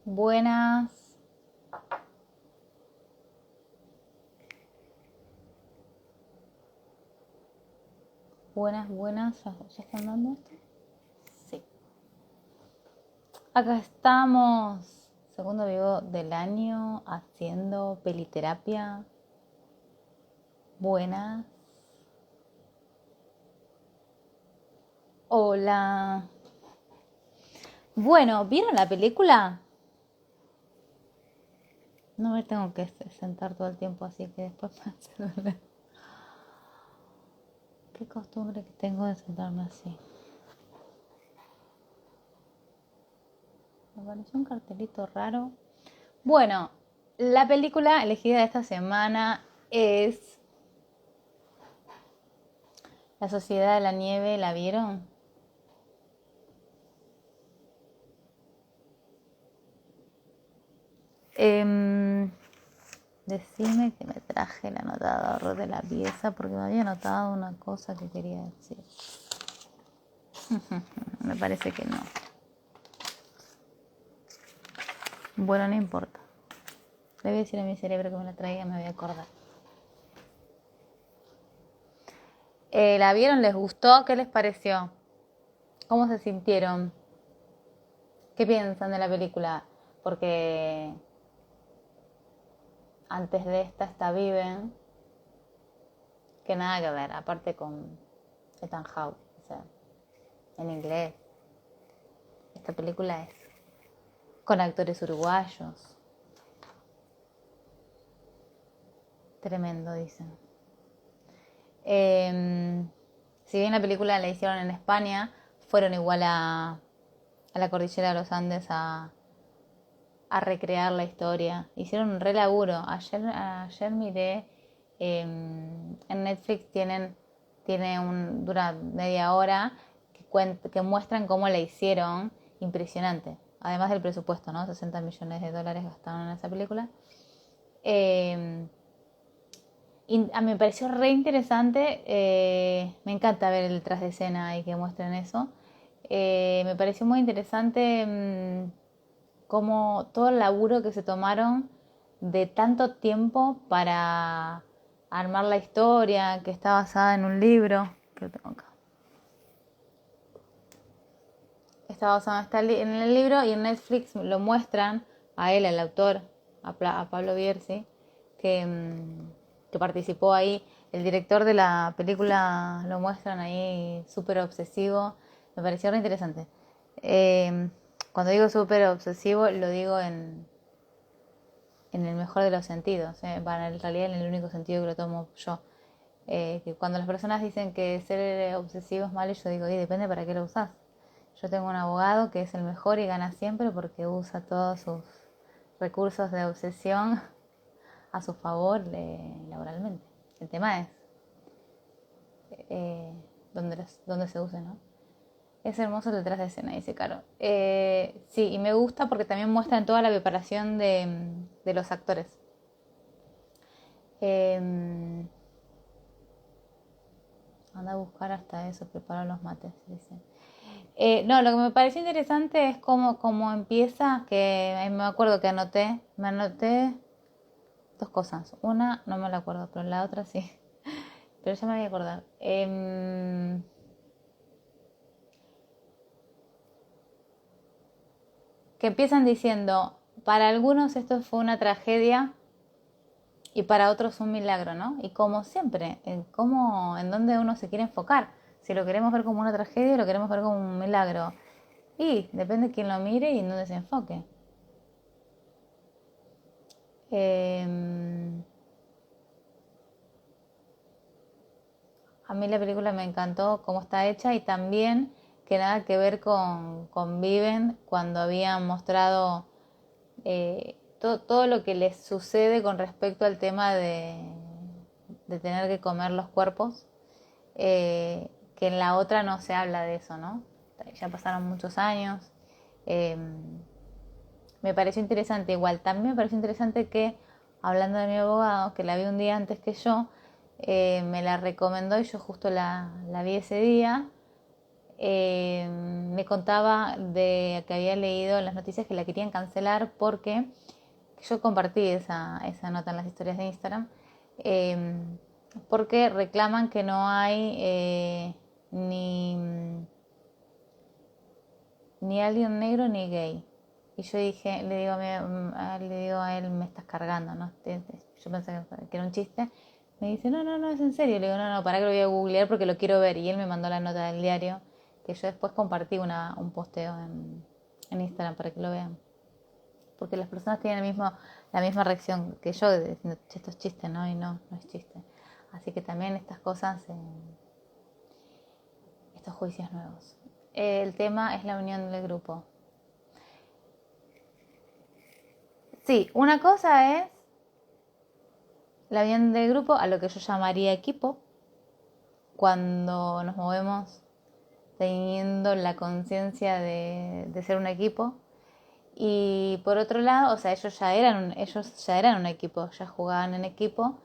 Buenas, buenas. ¿Ya están dando esto? Sí. Acá estamos. Segundo vivo del año haciendo peliterapia. Buenas. Hola. Bueno, ¿vieron la película? No me tengo que sentar todo el tiempo, así que después me hace. Qué costumbre que tengo de sentarme así. Me pareció un cartelito raro. Bueno, la película elegida de esta semana es La Sociedad de la Nieve. ¿La vieron? Decime que me traje el anotador de la pieza porque me había anotado una cosa que quería decir. Me parece que no. Bueno, no importa. Le voy a decir a mi cerebro que me la traiga y me voy a acordar. ¿La vieron? ¿Les gustó? ¿Qué les pareció? ¿Cómo se sintieron? ¿Qué piensan de la película? Porque antes de esta está Viven, que nada que ver, aparte con Ethan Hawke, o sea, en inglés. Esta película es con actores uruguayos. Tremendo, dicen. Si bien la película la hicieron en España, fueron igual a la cordillera de los Andes a recrear la historia. Hicieron un re laburo. Ayer miré, en Netflix dura media hora que muestran cómo la hicieron. Impresionante. Además del presupuesto, ¿no? 60 millones de dólares gastaron en esa película. Y a mí me pareció re interesante. Me encanta ver el tras de escena y que muestren eso. Me pareció muy interesante, como todo el laburo que se tomaron de tanto tiempo para armar la historia, que está basada en un libro que lo tengo acá. Está basado en el libro y en Netflix lo muestran a él, al autor, a Pablo Bierzi, que participó ahí. El director de la película lo muestran ahí súper obsesivo. Me pareció re interesante. Cuando digo súper obsesivo, lo digo en el mejor de los sentidos. En realidad, en el único sentido que lo tomo yo. Que cuando las personas dicen que ser obsesivo es malo, yo digo, y depende para qué lo usás. Yo tengo un abogado que es el mejor y gana siempre porque usa todos sus recursos de obsesión a su favor laboralmente. El tema es dónde se use, ¿no? Es hermoso el detrás de escena, dice Caro. Sí, y me gusta porque también muestran toda la preparación de los actores. Eh, Anda a buscar hasta eso, prepara los mates, dice. No, lo que me pareció interesante es cómo empieza, que me acuerdo que me anoté dos cosas. Una, no me la acuerdo, pero la otra sí. Pero ya me voy a acordar. Que empiezan diciendo, para algunos esto fue una tragedia y para otros un milagro, ¿no? Y como siempre, en dónde uno se quiere enfocar. Si lo queremos ver como una tragedia o lo queremos ver como un milagro. Y depende de quién lo mire y en dónde se enfoque. Eh, a mí la película me encantó cómo está hecha y también que nada que ver con Viven cuando habían mostrado todo lo que les sucede con respecto al tema de tener que comer los cuerpos, que en la otra no se habla de eso, ¿no? Ya pasaron muchos años. Eh, Me pareció interesante igual. También me pareció interesante que, hablando de mi abogado, que la vi un día antes que yo, me la recomendó y yo justo la vi ese día. me contaba de que había leído en las noticias que la querían cancelar porque yo compartí esa nota en las historias de Instagram, eh, porque reclaman que no hay ni alguien negro ni gay. Y yo dije, le digo a él, me estás cargando, ¿no? Yo pensé que era un chiste. Me dice, no, no, no, es en serio. Le digo, no, no, para que lo voy a googlear porque lo quiero ver. Y él me mandó la nota del diario, que yo después compartí un posteo en Instagram para que lo vean. Porque las personas tienen la misma reacción que yo, diciendo, esto es chiste, ¿no? Y no, no es chiste. Así que también estas cosas, estos juicios nuevos. El tema es la unión del grupo. Sí, una cosa es la unión del grupo, a lo que yo llamaría equipo, cuando nos movemos teniendo la conciencia de ser un equipo. Y por otro lado, o sea, ellos ya eran un equipo, ya jugaban en equipo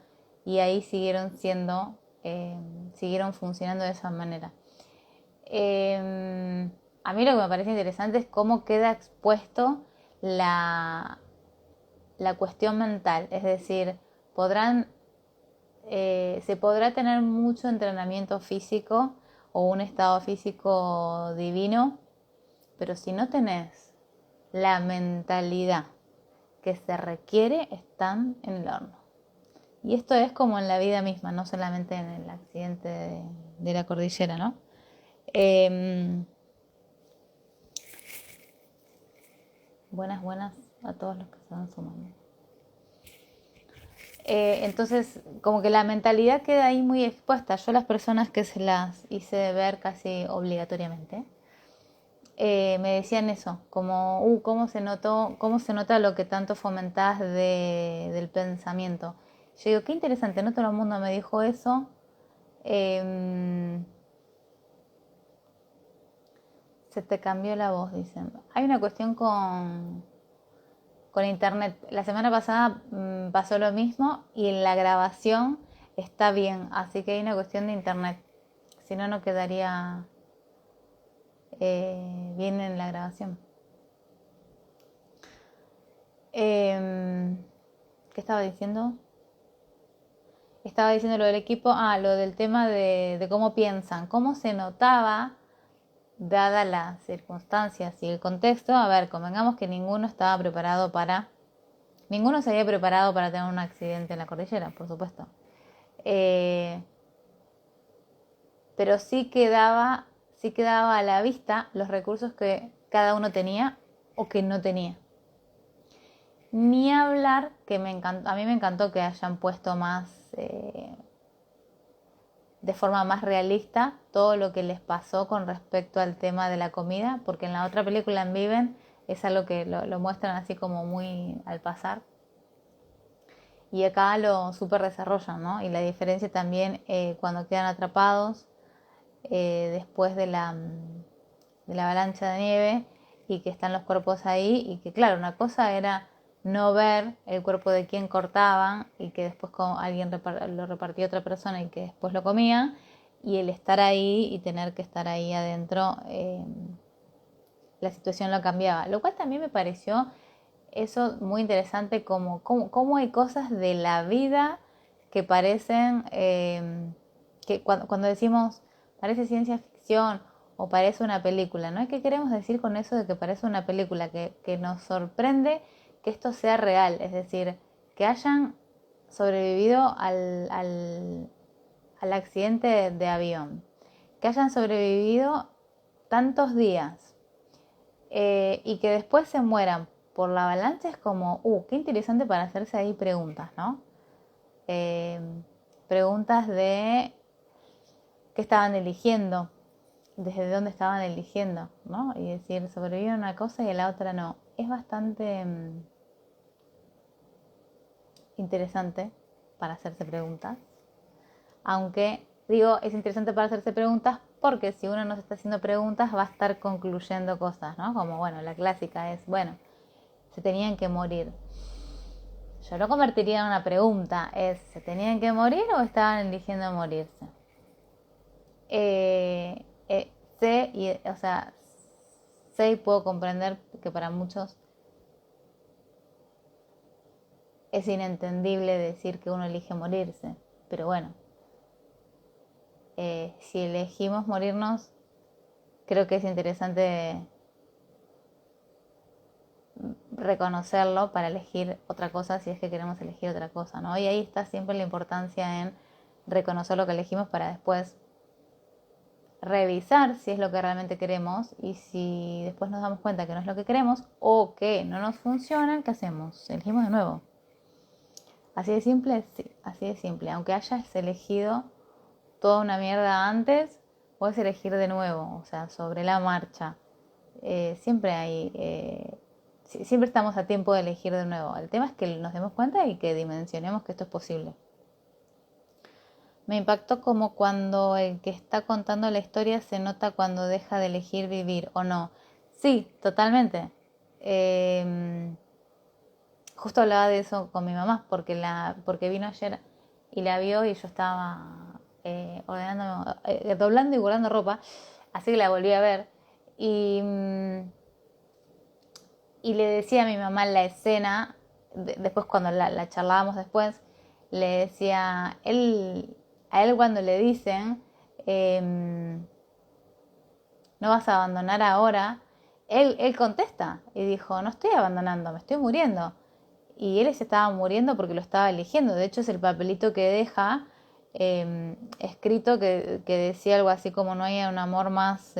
y ahí siguieron funcionando de esa manera. A mí lo que me parece interesante es cómo queda expuesto la cuestión mental, es decir, se podrá tener mucho entrenamiento físico o un estado físico divino, pero si no tenés la mentalidad que se requiere, están en el horno. Y esto es como en la vida misma, no solamente en el accidente de la cordillera, ¿no? Buenas a todos los que se van sumando. Entonces, como que la mentalidad queda ahí muy expuesta. Yo las personas que se las hice ver casi obligatoriamente, me decían eso, como, cómo se nota lo que tanto fomentás del pensamiento. Yo digo, qué interesante, no todo el mundo me dijo eso. Se te cambió la voz, dicen. Hay una cuestión con internet. La semana pasada pasó lo mismo y en la grabación está bien, así que hay una cuestión de internet. Si no, no quedaría bien en la grabación. ¿Qué estaba diciendo? Estaba diciendo lo del equipo, lo del tema de cómo piensan, cómo se notaba, dadas las circunstancias y el contexto. A ver, convengamos que ninguno se había preparado para tener un accidente en la cordillera, por supuesto. Pero sí quedaba a la vista los recursos que cada uno tenía o que no tenía. Ni hablar, que a mí me encantó que hayan puesto de forma más realista todo lo que les pasó con respecto al tema de la comida, porque en la otra película, en Viven, es algo que lo muestran así como muy al pasar. Y acá lo súper desarrollan, ¿no? Y la diferencia también cuando quedan atrapados después de la avalancha de nieve y que están los cuerpos ahí y que claro, una cosa era no ver el cuerpo de quien cortaban y que después alguien lo repartía a otra persona y que después lo comía, y el estar ahí y tener que estar ahí adentro, la situación lo cambiaba, lo cual también me pareció eso muy interesante, como hay cosas de la vida que parecen, que cuando decimos parece ciencia ficción o parece una película, ¿no? ¿Qué queremos decir con eso de que parece una película? Que nos sorprende que esto sea real, es decir, que hayan sobrevivido al accidente de avión, que hayan sobrevivido tantos días, y que después se mueran por la avalancha. Es como, qué interesante para hacerse ahí preguntas, ¿no? Preguntas de qué estaban eligiendo, desde dónde estaban eligiendo, ¿no? Y decir, sobrevivieron a una cosa y a la otra no. Es bastante interesante para hacerse preguntas. Aunque, digo, es interesante para hacerse preguntas porque si uno no se está haciendo preguntas va a estar concluyendo cosas, ¿no? Como, bueno, la clásica es, bueno, se tenían que morir. Yo lo convertiría en una pregunta, ¿se tenían que morir o estaban eligiendo morirse? sé, o sea, sé y puedo comprender que para muchos es inentendible decir que uno elige morirse. Pero bueno, si elegimos morirnos, creo que es interesante reconocerlo para elegir otra cosa si es que queremos elegir otra cosa, ¿no? Y ahí está siempre la importancia en reconocer lo que elegimos para después revisar si es lo que realmente queremos, y si después nos damos cuenta que no es lo que queremos o que no nos funciona, ¿qué hacemos? Elegimos de nuevo. Así de simple, sí, así de simple. Aunque hayas elegido toda una mierda antes, puedes elegir de nuevo, o sea, sobre la marcha. Siempre hay, siempre estamos a tiempo de elegir de nuevo. El tema es que nos demos cuenta y que dimensionemos que esto es posible. Me impactó como cuando el que está contando la historia se nota cuando deja de elegir vivir o no. Sí, totalmente. Justo hablaba de eso con mi mamá porque vino ayer y la vio y yo estaba ordenando, doblando y guardando ropa, así que la volví a ver y, y le decía a mi mamá la escena, después cuando la charlábamos después, le decía, a él cuando le dicen, no vas a abandonar ahora, él contesta y dijo, no estoy abandonando, me estoy muriendo. Y él se estaba muriendo porque lo estaba eligiendo. De hecho, es el papelito que deja escrito que decía algo así como no hay un amor más...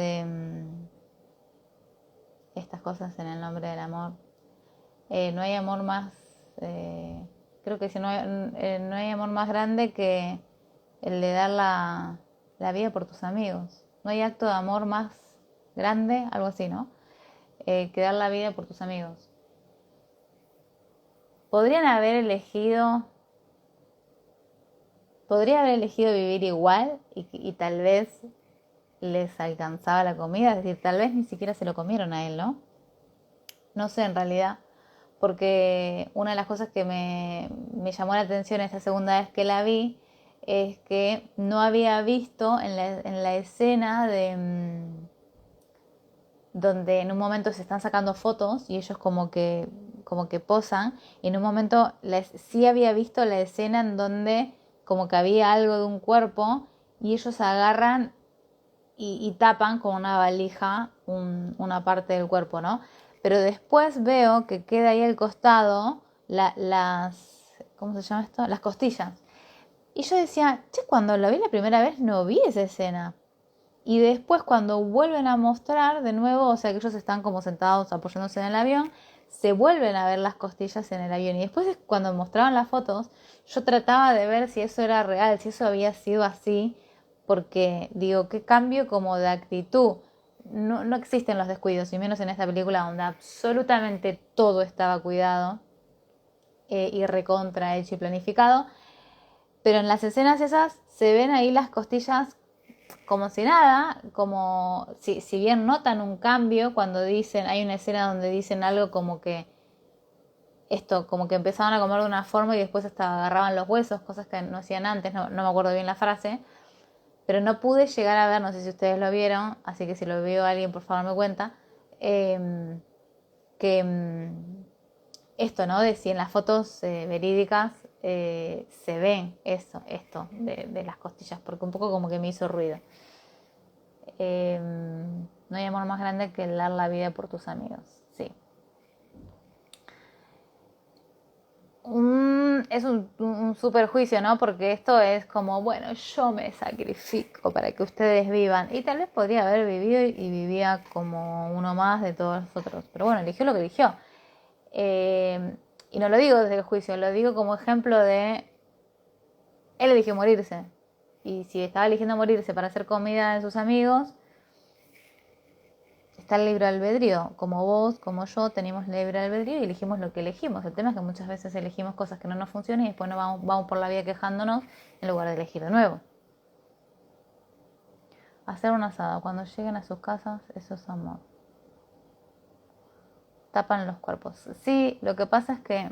estas cosas en el nombre del amor. No hay amor más... creo que si no hay amor más grande que el de dar la vida por tus amigos. No hay acto de amor más grande, algo así, ¿no? Que dar la vida por tus amigos. Podría haber elegido vivir igual y tal vez les alcanzaba la comida, es decir, tal vez ni siquiera se lo comieron a él, ¿no? No sé en realidad, porque una de las cosas que me llamó la atención esta segunda vez que la vi es que no había visto en la escena donde en un momento se están sacando fotos y ellos como que posan, y en un momento sí había visto la escena en donde como que había algo de un cuerpo y ellos agarran y tapan con una valija una parte del cuerpo, ¿no? Pero después veo que queda ahí al costado ¿cómo se llama esto? Las costillas. Y yo decía, che, cuando lo vi la primera vez no vi esa escena. Y después cuando vuelven a mostrar de nuevo, o sea que ellos están como sentados apoyándose en el avión, se vuelven a ver las costillas en el avión. Y después cuando mostraban las fotos, yo trataba de ver si eso era real, si eso había sido así, porque digo, qué cambio como de actitud. No existen los descuidos, y menos en esta película donde absolutamente todo estaba cuidado y recontra hecho y planificado. Pero en las escenas esas se ven ahí las costillas como si nada, como si bien notan un cambio cuando dicen, hay una escena donde dicen algo como que esto, como que empezaban a comer de una forma y después hasta agarraban los huesos, cosas que no hacían antes, no me acuerdo bien la frase, pero no pude llegar a ver, no sé si ustedes lo vieron, así que si lo vio alguien por favor me cuenta, que esto, ¿no? De si en las fotos verídicas se ven esto de las costillas, porque un poco como que me hizo ruido. No hay amor más grande que el dar la vida por tus amigos. Sí. Es un super juicio, ¿no? Porque esto es como, bueno, yo me sacrifico para que ustedes vivan. Y tal vez podría haber vivido y vivía como uno más de todos los otros. Pero bueno, eligió lo que eligió. Y no lo digo desde el juicio, lo digo como ejemplo de... Él eligió morirse. Y si estaba eligiendo morirse para hacer comida de sus amigos, está el libre albedrío. Como vos, como yo, tenemos libre albedrío y elegimos lo que elegimos. El tema es que muchas veces elegimos cosas que no nos funcionan y después vamos por la vida quejándonos en lugar de elegir de nuevo. Hacer un asado. Cuando lleguen a sus casas, eso es amor. Tapan los cuerpos. Sí, lo que pasa es que...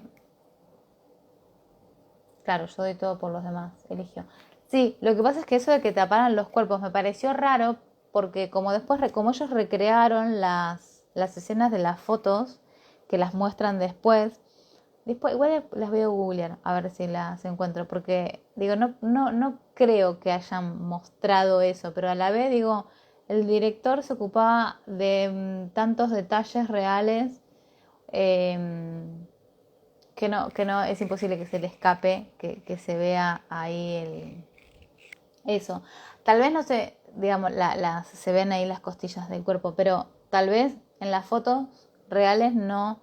Claro, yo doy todo por los demás. Eligió. Sí, lo que pasa es que eso de que taparan los cuerpos me pareció raro porque como después, como ellos recrearon las escenas de las fotos, que las muestran después igual las voy a googlear a ver si las encuentro, porque digo, no creo que hayan mostrado eso, pero a la vez digo, el director se ocupaba de tantos detalles reales que no es imposible que se le escape, que se vea ahí eso. Tal vez no sé, digamos, se ven ahí las costillas del cuerpo, pero tal vez en las fotos reales no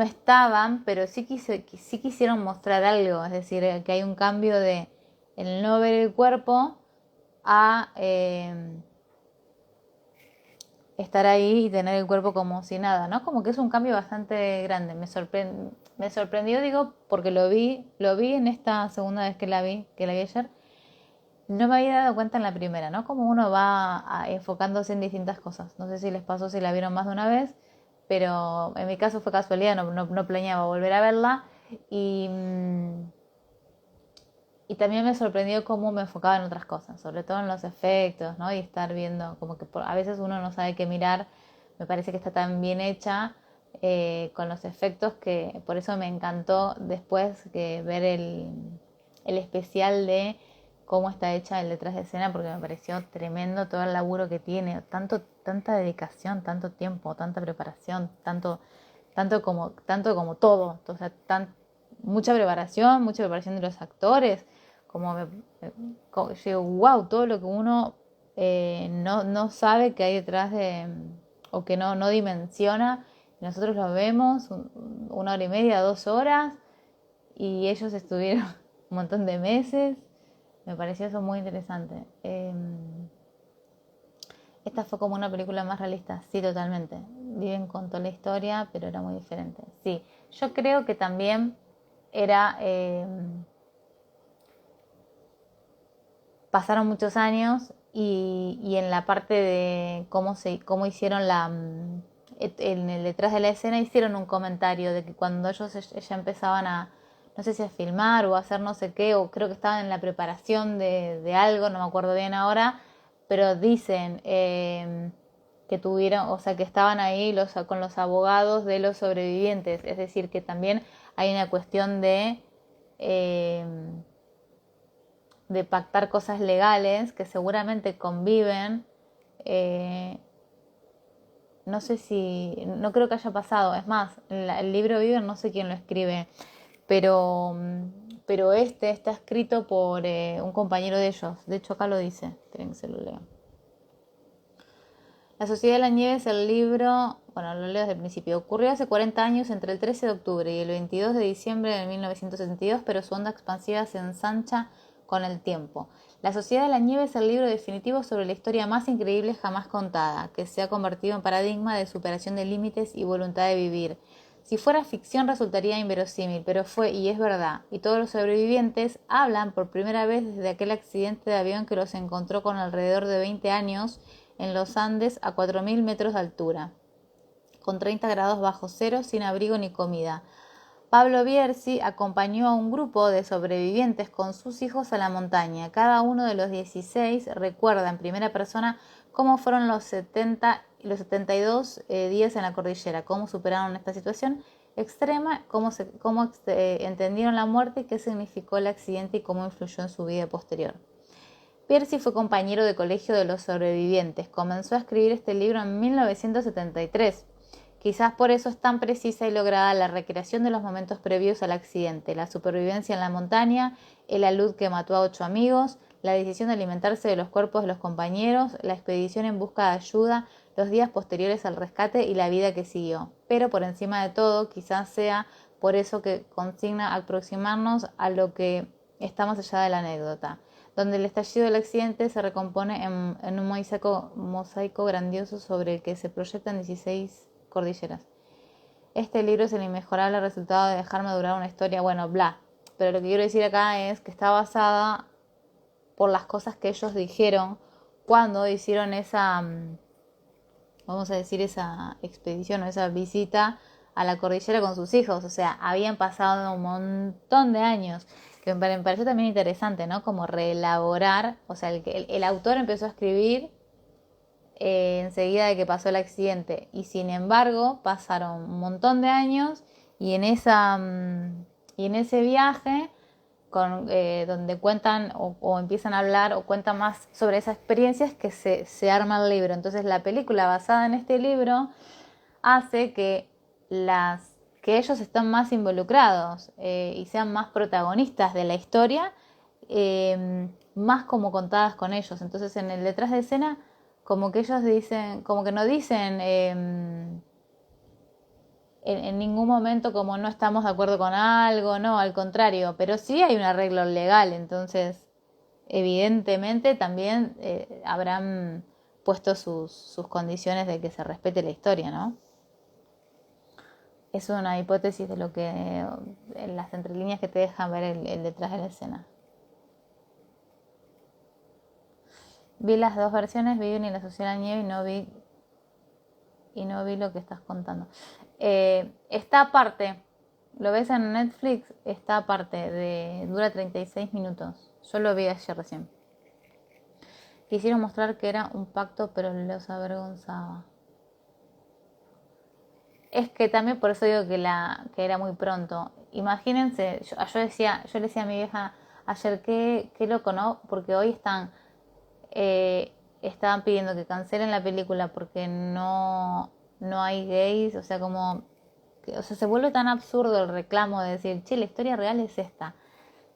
estaban, pero sí quisieron mostrar algo, es decir, que hay un cambio de el no ver el cuerpo a estar ahí y tener el cuerpo como si nada, ¿no? Como que es un cambio bastante grande. Me sorprendió, digo, porque lo vi en esta segunda vez que la vi ayer. No me había dado cuenta en la primera, ¿no? Como uno va enfocándose en distintas cosas. No sé si les pasó si la vieron más de una vez, pero en mi caso fue casualidad, no planeaba volver a verla. Y, y también me sorprendió cómo me enfocaba en otras cosas, sobre todo en los efectos, ¿no? Y estar viendo, como que a veces uno no sabe qué mirar. Me parece que está tan bien hecha con los efectos que por eso me encantó después que ver el especial de cómo está hecha el detrás de escena, porque me pareció tremendo todo el laburo que tiene, tanta dedicación, tanto tiempo, tanta preparación, tanto como todo, o sea, mucha preparación de los actores, como yo digo, wow, todo lo que uno no sabe que hay detrás de, o que no dimensiona, nosotros lo vemos una hora y media, 2 horas, y ellos estuvieron un montón de meses. Me pareció eso muy interesante. Esta fue como una película más realista, sí, totalmente. Viven contó la historia, pero era muy diferente. Sí, yo creo que también era... pasaron muchos años y en la parte de cómo hicieron en el detrás de la escena hicieron un comentario de que cuando ella empezaban no sé si a filmar o a hacer no sé qué, o creo que estaban en la preparación de algo, no me acuerdo bien ahora, pero dicen que tuvieron, o sea, que estaban ahí con los abogados de los sobrevivientes, es decir, que también hay una cuestión eh, de pactar cosas legales que seguramente conviven. eh, no sé si, no creo que haya pasado, es más, el libro Viven no sé quién lo escribe, pero este está escrito por un compañero de ellos, de hecho acá lo dice, tienen que se lo leo. La Sociedad de la Nieve es el libro, bueno, lo leo desde el principio. Ocurrió hace 40 años entre el 13 de octubre y el 22 de diciembre de 1972, pero su onda expansiva se ensancha con el tiempo. La Sociedad de la Nieve es el libro definitivo sobre la historia más increíble jamás contada, que se ha convertido en paradigma de superación de límites y voluntad de vivir. Si fuera ficción resultaría inverosímil, pero fue y es verdad, y todos los sobrevivientes hablan por primera vez desde aquel accidente de avión que los encontró con alrededor de 20 años en los Andes a 4.000 metros de altura, con 30 grados bajo cero, sin abrigo ni comida. Pablo Bierzi acompañó a un grupo de sobrevivientes con sus hijos a la montaña. Cada uno de los 16 recuerda en primera persona cómo fueron los 72 días en la cordillera, cómo superaron esta situación extrema, cómo entendieron la muerte y qué significó el accidente y cómo influyó en su vida posterior. Piercy fue compañero de colegio de los sobrevivientes. Comenzó a escribir este libro en 1973. Quizás por eso es tan precisa y lograda la recreación de los momentos previos al accidente, la supervivencia en la montaña, el alud que mató a 8 amigos, la decisión de alimentarse de los cuerpos de los compañeros, la expedición en busca de ayuda, los días posteriores al rescate y la vida que siguió. Pero por encima de todo, quizás sea por eso que consigna aproximarnos a lo que está más allá de la anécdota, donde el estallido del accidente se recompone en un mosaico grandioso sobre el que se proyectan 16 cordilleras. Este libro es el inmejorable resultado de dejarme durar una historia, bueno, bla. Pero lo que quiero decir acá es que está basada por las cosas que ellos dijeron cuando hicieron vamos a decir, esa expedición o esa visita a la cordillera con sus hijos. O sea, habían pasado un montón de años. que me pareció también interesante, ¿no? Como reelaborar, o sea, el autor empezó a escribir enseguida de que pasó el accidente y sin embargo pasaron un montón de años y y en ese viaje donde cuentan o empiezan a hablar o cuentan más sobre esas experiencias que se arma el libro. Entonces la película basada en este libro hace que ellos estén más involucrados y sean más protagonistas de la historia, más como contadas con ellos. Entonces en el detrás de escena, como que ellos dicen, como que no dicen en ningún momento como no estamos de acuerdo con algo, no, al contrario, pero sí hay un arreglo legal, entonces evidentemente también habrán puesto sus condiciones de que se respete la historia, ¿no? Es una hipótesis de lo que en las entrelíneas que te dejan ver el detrás de la escena. Vi las dos versiones, vi Ni la Sociedad de la Nieve y no vi lo que estás contando. Esta aparte, lo ves en Netflix, esta aparte, dura 36 minutos. Yo lo vi ayer recién. Quisieron mostrar que era un pacto, pero los avergonzaba. Es que también por eso digo que era muy pronto. Imagínense, yo le decía a mi vieja ayer, qué loco, ¿no? Porque hoy estaban pidiendo que cancelen la película porque no hay gays, o sea, se vuelve tan absurdo el reclamo de decir, che, la historia real es esta.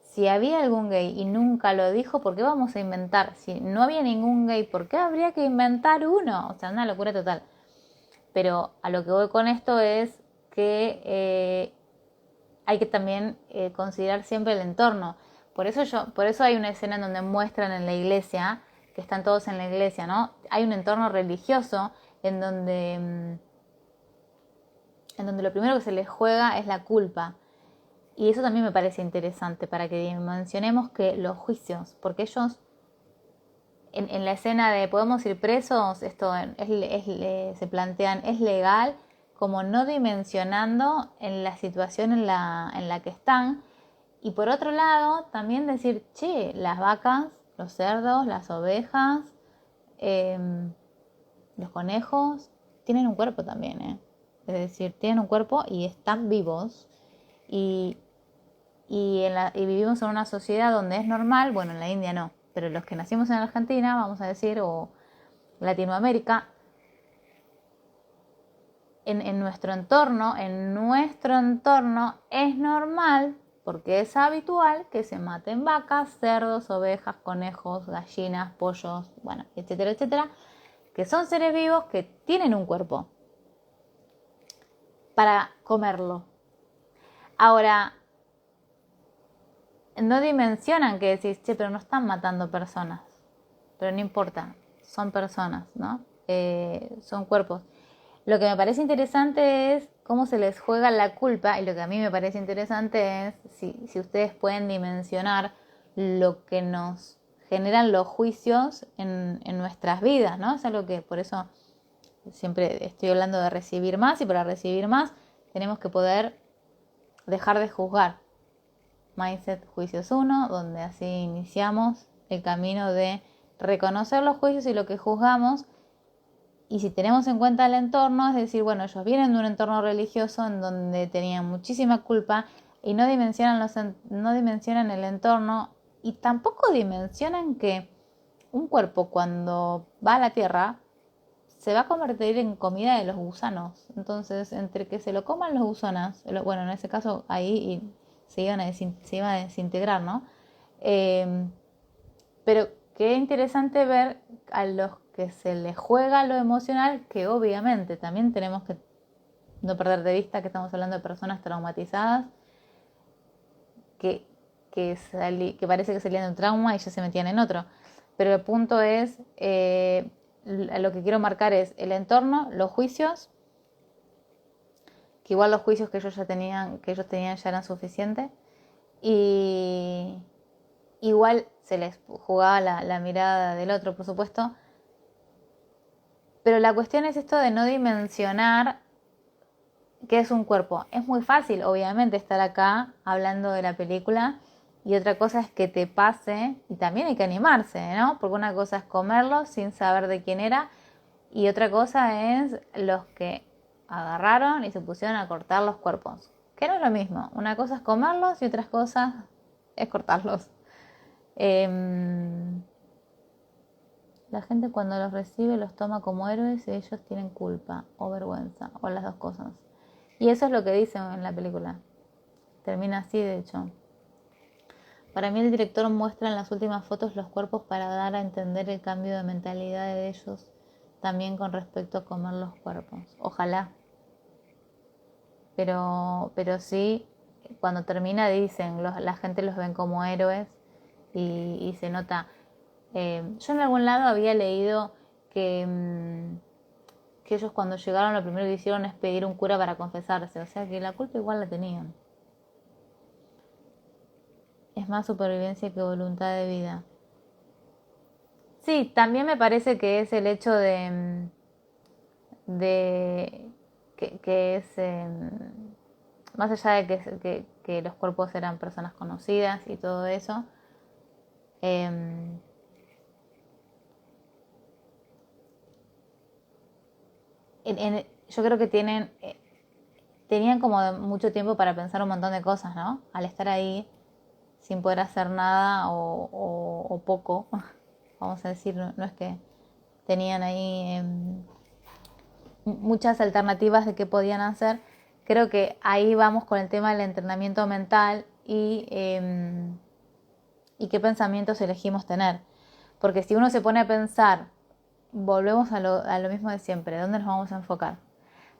Si había algún gay y nunca lo dijo, ¿por qué vamos a inventar? Si no había ningún gay, ¿por qué habría que inventar uno? O sea, una locura total. Pero a lo que voy con esto es que hay que también considerar siempre el entorno. Por eso hay una escena en donde muestran en la iglesia, que están todos en la iglesia, ¿no? Hay un entorno religioso en donde lo primero que se les juega es la culpa. Y eso también me parece interesante para que dimensionemos que los juicios, porque ellos en la escena de podemos ir presos, esto se plantean, es legal, como no dimensionando en la situación en la que están. Y por otro lado, también decir, che, las vacas, los cerdos, las ovejas, los conejos, tienen un cuerpo también, ¿eh? Es decir, tienen un cuerpo y están vivos. Y, y vivimos en una sociedad donde es normal, bueno, en la India no, pero los que nacimos en Argentina, vamos a decir, o Latinoamérica, en nuestro entorno es normal, porque es habitual que se maten vacas, cerdos, ovejas, conejos, gallinas, pollos, bueno, etcétera, etcétera, que son seres vivos que tienen un cuerpo para comerlo. Ahora, no dimensionan que decís, che, pero no están matando personas. Pero no importa, son personas, ¿no? Son cuerpos. Lo que me parece interesante es cómo se les juega la culpa, y lo que a mí me parece interesante es si ustedes pueden dimensionar lo que nos generan los juicios en nuestras vidas, ¿no? Es algo que por eso siempre estoy hablando de recibir más, y para recibir más tenemos que poder dejar de juzgar. Mindset Juicios 1, donde así iniciamos el camino de reconocer los juicios y lo que juzgamos. Y si tenemos en cuenta el entorno, es decir, bueno, ellos vienen de un entorno religioso en donde tenían muchísima culpa y no dimensionan el entorno, y tampoco dimensionan que un cuerpo cuando va a la tierra se va a convertir en comida de los gusanos. Entonces, entre que se lo coman los gusanos, bueno, en ese caso ahí se iba a desintegrar, ¿no? Pero qué interesante ver a los que se les juega lo emocional, que obviamente también tenemos que no perder de vista que estamos hablando de personas traumatizadas, que parece que salían de un trauma y ya se metían en otro. Pero el punto es, lo que quiero marcar es el entorno, los juicios, que igual los juicios que ellos tenían ya eran suficientes, y igual se les jugaba la mirada del otro, por supuesto. Pero la cuestión es esto de no dimensionar qué es un cuerpo. Es muy fácil, obviamente, estar acá hablando de la película y otra cosa es que te pase, y también hay que animarse, ¿no? Porque una cosa es comerlo sin saber de quién era, y otra cosa es los que agarraron y se pusieron a cortar los cuerpos, que no es lo mismo. Una cosa es comerlos y otras cosas es cortarlos. La gente cuando los recibe los toma como héroes y ellos tienen culpa o vergüenza, o las dos cosas. Y eso es lo que dicen en la película. Termina así, de hecho. Para mí el director muestra en las últimas fotos los cuerpos para dar a entender el cambio de mentalidad de ellos, también con respecto a comer los cuerpos. Ojalá. Pero sí, cuando termina dicen, la gente los ven como héroes y se nota. Yo en algún lado había leído que ellos cuando llegaron lo primero que hicieron es pedir un cura para confesarse, o sea que la culpa igual la tenían. Es más supervivencia que voluntad de vida. Sí, también me parece que es el hecho de que es, más allá de que los cuerpos eran personas conocidas y todo eso, eh, yo creo que tenían como mucho tiempo para pensar un montón de cosas, ¿no? Al estar ahí sin poder hacer nada o poco, vamos a decir, no es que tenían ahí muchas alternativas de qué podían hacer. Creo que ahí vamos con el tema del entrenamiento mental y qué pensamientos elegimos tener. Porque si uno se pone a pensar, volvemos a lo mismo de siempre, ¿dónde nos vamos a enfocar?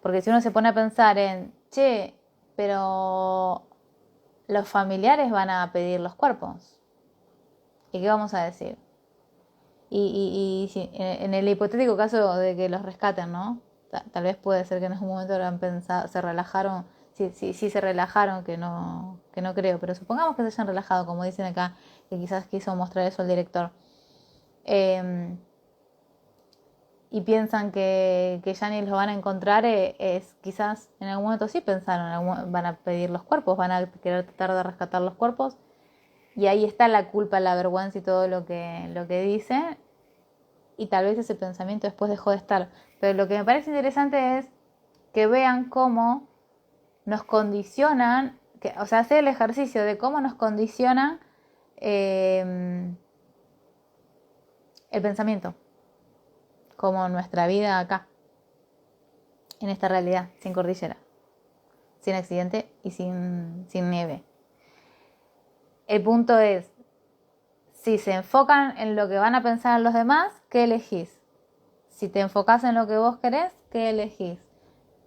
Porque si uno se pone a pensar en, che, pero los familiares van a pedir los cuerpos, ¿y qué vamos a decir? Y si, en el hipotético caso de que los rescaten, ¿no? Tal vez puede ser que en algún momento habrán pensado, se relajaron, sí se relajaron, que no creo, pero supongamos que se hayan relajado, como dicen acá, que quizás quiso mostrar eso el director. Y piensan que ya ni los van a encontrar, es quizás en algún momento sí pensaron, van a pedir los cuerpos, van a querer tratar de rescatar los cuerpos, y ahí está la culpa, la vergüenza y todo lo que dicen, y tal vez ese pensamiento después dejó de estar. Pero lo que me parece interesante es que vean cómo nos condicionan, o sea, hacer el ejercicio de cómo nos condicionan el pensamiento, como nuestra vida acá, en esta realidad, sin cordillera, sin accidente y sin nieve. El punto es, si se enfocan en lo que van a pensar los demás, ¿qué elegís? Si te enfocas en lo que vos querés, ¿qué elegís?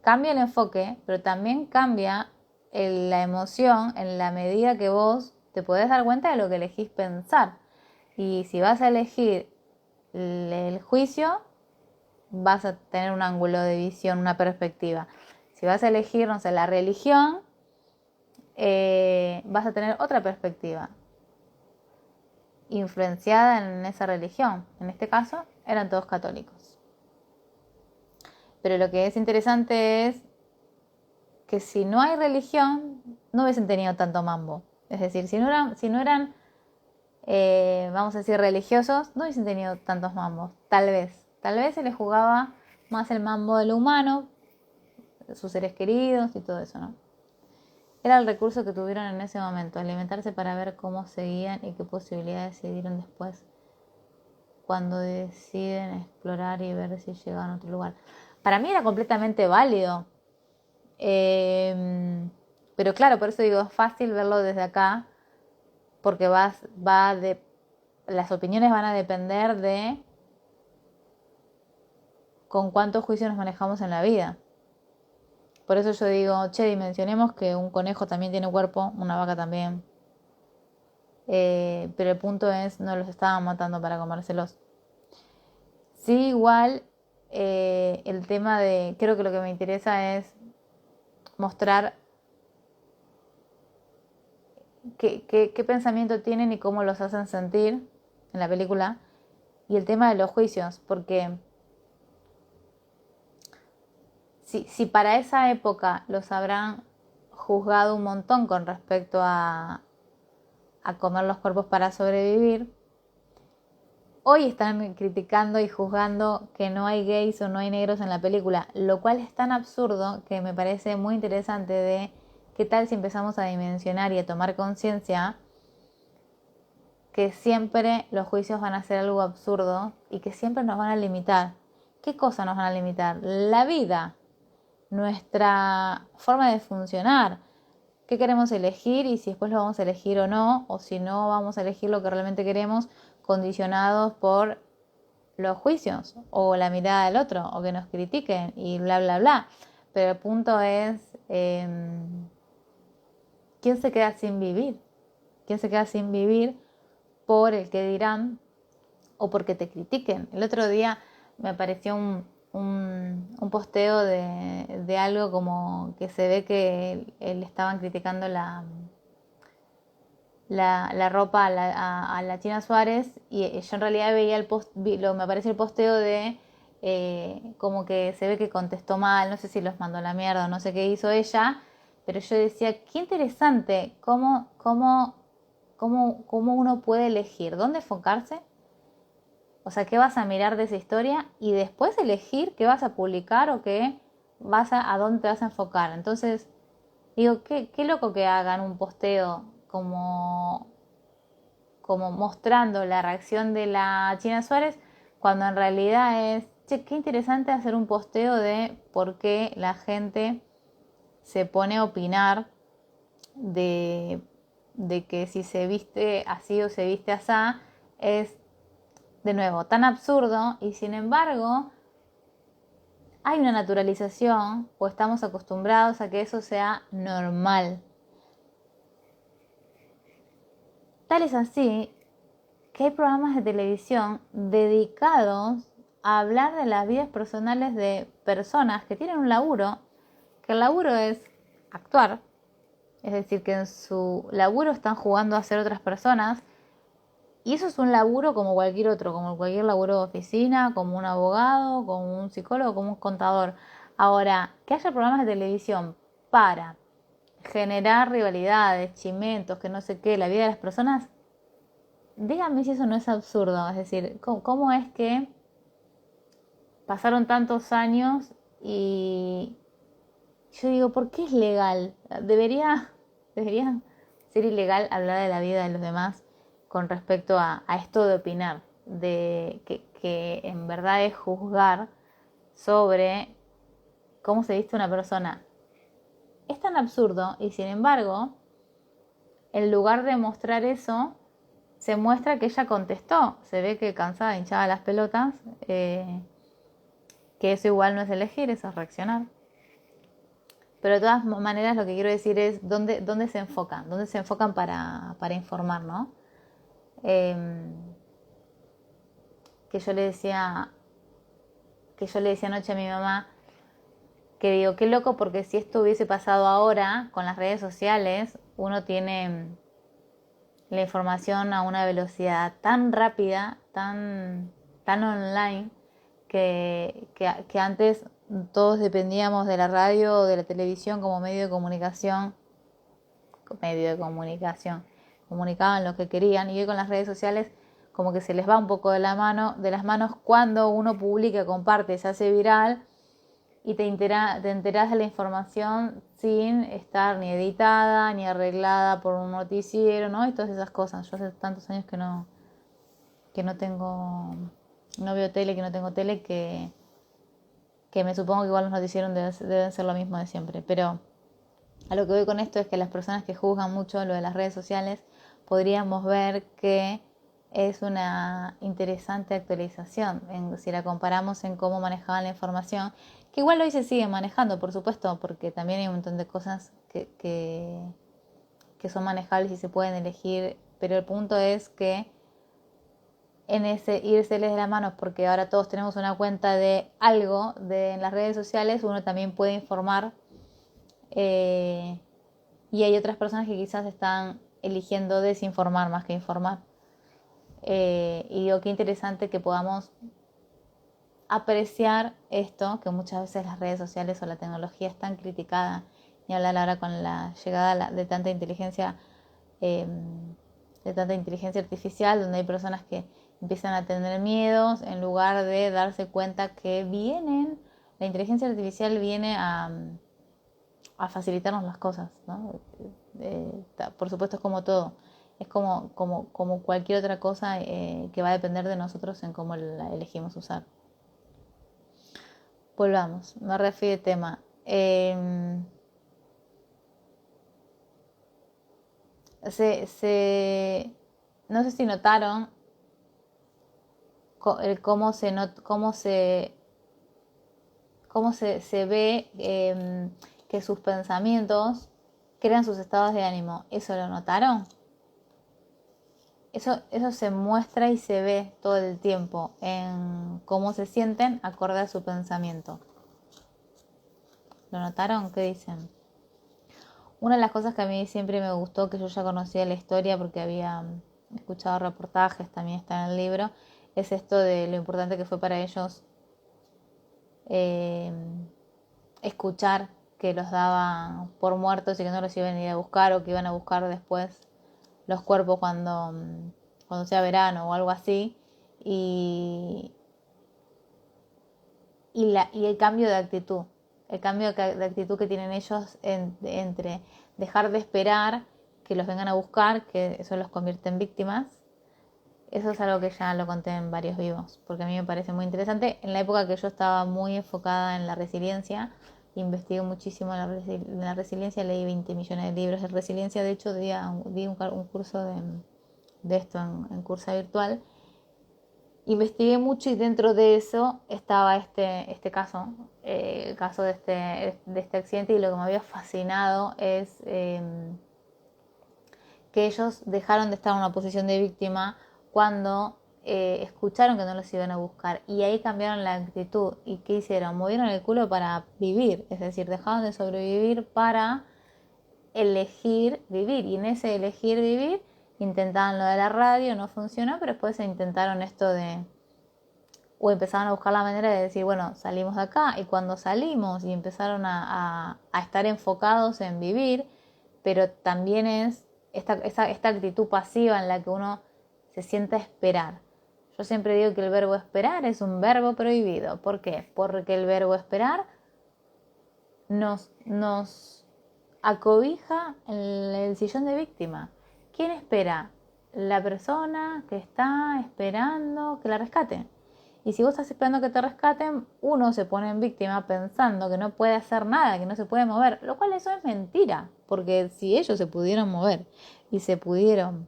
Cambia el enfoque, pero también cambia la emoción en la medida que vos te podés dar cuenta de lo que elegís pensar. Y si vas a elegir el juicio, vas a tener un ángulo de visión, una perspectiva. Si vas a elegir, no sé, la religión, vas a tener otra perspectiva influenciada en esa religión. En este caso, eran todos católicos. Pero lo que es interesante es que si no hay religión, no hubiesen tenido tanto mambo. Es decir, si no eran vamos a decir, religiosos, no hubiesen tenido tantos mambos. Tal vez se les jugaba más el mambo de lo humano, sus seres queridos y todo eso, ¿no? Era el recurso que tuvieron en ese momento, alimentarse para ver cómo seguían y qué posibilidades se dieron después cuando deciden explorar y ver si llegan a otro lugar. Para mí era completamente válido. Pero claro, por eso digo, es fácil verlo desde acá, porque las opiniones van a depender de con cuántos juicios nos manejamos en la vida. Por eso yo digo, che, dimensionemos que un conejo también tiene cuerpo, una vaca también. Pero el punto es, no los estaban matando para comérselos. Sí, igual, el tema de, creo que lo que me interesa es mostrar qué pensamiento tienen y cómo los hacen sentir en la película. Y el tema de los juicios, porque si para esa época los habrán juzgado un montón con respecto a comer los cuerpos para sobrevivir, hoy están criticando y juzgando que no hay gays o no hay negros en la película, lo cual es tan absurdo que me parece muy interesante de qué tal si empezamos a dimensionar y a tomar conciencia que siempre los juicios van a ser algo absurdo y que siempre nos van a limitar. ¿Qué cosa nos van a limitar? La vida, nuestra forma de funcionar, qué queremos elegir y si después lo vamos a elegir o no, o si no vamos a elegir lo que realmente queremos, condicionados por los juicios o la mirada del otro o que nos critiquen y bla, bla, bla. Pero el punto es, ¿quién se queda sin vivir? ¿Quién se queda sin vivir por el que dirán o porque te critiquen? El otro día me apareció un posteo de algo como que se ve que le estaban criticando la ropa a la China Suárez y yo en realidad veía me apareció el posteo de como que se ve que contestó mal, no sé si los mandó a la mierda o no sé qué hizo ella, pero yo decía, qué interesante cómo uno puede elegir dónde enfocarse, o sea, qué vas a mirar de esa historia y después elegir qué vas a publicar o a dónde te vas a enfocar. Entonces, digo, qué loco que hagan un posteo como mostrando la reacción de la China Suárez, cuando en realidad es, che, qué interesante hacer un posteo de por qué la gente se pone a opinar de que si se viste así o se viste asá, es de nuevo tan absurdo y sin embargo hay una naturalización o estamos acostumbrados a que eso sea normal. Tal es así que hay programas de televisión dedicados a hablar de las vidas personales de personas que tienen un laburo, que el laburo es actuar, es decir, que en su laburo están jugando a ser otras personas, y eso es un laburo como cualquier otro, como cualquier laburo de oficina, como un abogado, como un psicólogo, como un contador. Ahora, que haya programas de televisión para generar rivalidades, chimentos, que no sé qué, la vida de las personas, díganme si eso no es absurdo. Es decir, ¿cómo es que pasaron tantos años y yo digo, ¿por qué es legal? Debería ser ilegal hablar de la vida de los demás con respecto a esto de opinar, de que en verdad es juzgar sobre cómo se viste una persona. Es tan absurdo y sin embargo, en lugar de mostrar eso, se muestra que ella contestó. Se ve que cansada, hinchada las pelotas, que eso igual no es elegir, eso es reaccionar. Pero de todas maneras lo que quiero decir es dónde se enfocan para informar, ¿no? Que yo le decía anoche a mi mamá que digo, qué loco porque si esto hubiese pasado ahora con las redes sociales, uno tiene la información a una velocidad tan rápida, tan online, que antes todos dependíamos de la radio o de la televisión como comunicaban lo que querían, y hoy con las redes sociales como que se les va un poco de las manos cuando uno publica, comparte, se hace viral y te enterás de la información sin estar ni editada ni arreglada por un noticiero, ¿no? Y todas esas cosas. Yo hace tantos años que no veo tele, que no tengo tele, que me supongo que igual los noticieros deben ser lo mismo de siempre. Pero a lo que voy con esto es que las personas que juzgan mucho lo de las redes sociales, podríamos ver que es una interesante actualización si la comparamos en cómo manejaban la información, que igual hoy se sigue manejando, por supuesto, porque también hay un montón de cosas que son manejables y se pueden elegir, pero el punto es que en ese irseles de las manos, porque ahora todos tenemos una cuenta de algo en las redes sociales, uno también puede informar, y hay otras personas que quizás están eligiendo desinformar más que informar. Y digo, qué interesante que podamos apreciar esto, que muchas veces las redes sociales o la tecnología es tan criticada, ni hablar ahora con la llegada de tanta inteligencia de tanta inteligencia artificial, donde hay personas que empiezan a tener miedos en lugar de darse cuenta que la inteligencia artificial viene a facilitarnos las cosas, ¿no? Por supuesto es como todo, es como cualquier otra cosa que va a depender de nosotros en cómo la elegimos usar. Volvamos, me refiero al tema. No sé si notaron cómo se ve que sus pensamientos crean sus estados de ánimo. ¿Eso lo notaron? Eso se muestra y se ve todo el tiempo en cómo se sienten acorde a su pensamiento. ¿Lo notaron? ¿Qué dicen? Una de las cosas que a mí siempre me gustó, que yo ya conocía la historia porque había escuchado reportajes, también está en el libro, es esto de lo importante que fue para ellos escuchar que los daban por muertos y que no los iban a ir a buscar, o que iban a buscar después los cuerpos cuando sea verano o algo así, y el cambio de actitud, de actitud que tienen ellos entre dejar de esperar que los vengan a buscar, que eso los convierte en víctimas. Eso es algo que ya lo conté en varios vivos, porque a mí me parece muy interesante. En la época que yo estaba muy enfocada en la resiliencia, investigué muchísimo en la resiliencia, leí 20 millones de libros de resiliencia. De hecho, di un curso de esto en Cursa Virtual. Investigué mucho y dentro de eso estaba este caso, el caso de este accidente, y lo que me había fascinado es que ellos dejaron de estar en una posición de víctima cuando escucharon que no los iban a buscar, y ahí cambiaron la actitud. ¿Y qué hicieron? Movieron el culo para vivir, es decir, dejaron de sobrevivir para elegir vivir, y en ese elegir vivir intentaban lo de la radio, no funcionó, pero después intentaron esto o empezaron a buscar la manera de decir, bueno, salimos de acá. Y cuando salimos y empezaron a estar enfocados en vivir, pero también es esta actitud pasiva en la que uno se sienta a esperar. Yo siempre digo que el verbo esperar es un verbo prohibido. ¿Por qué? Porque el verbo esperar nos acobija en el sillón de víctima. ¿Quién espera? La persona que está esperando que la rescaten. Y si vos estás esperando que te rescaten, uno se pone en víctima pensando que no puede hacer nada, que no se puede mover, lo cual eso es mentira, porque si ellos se pudieron mover y se pudieron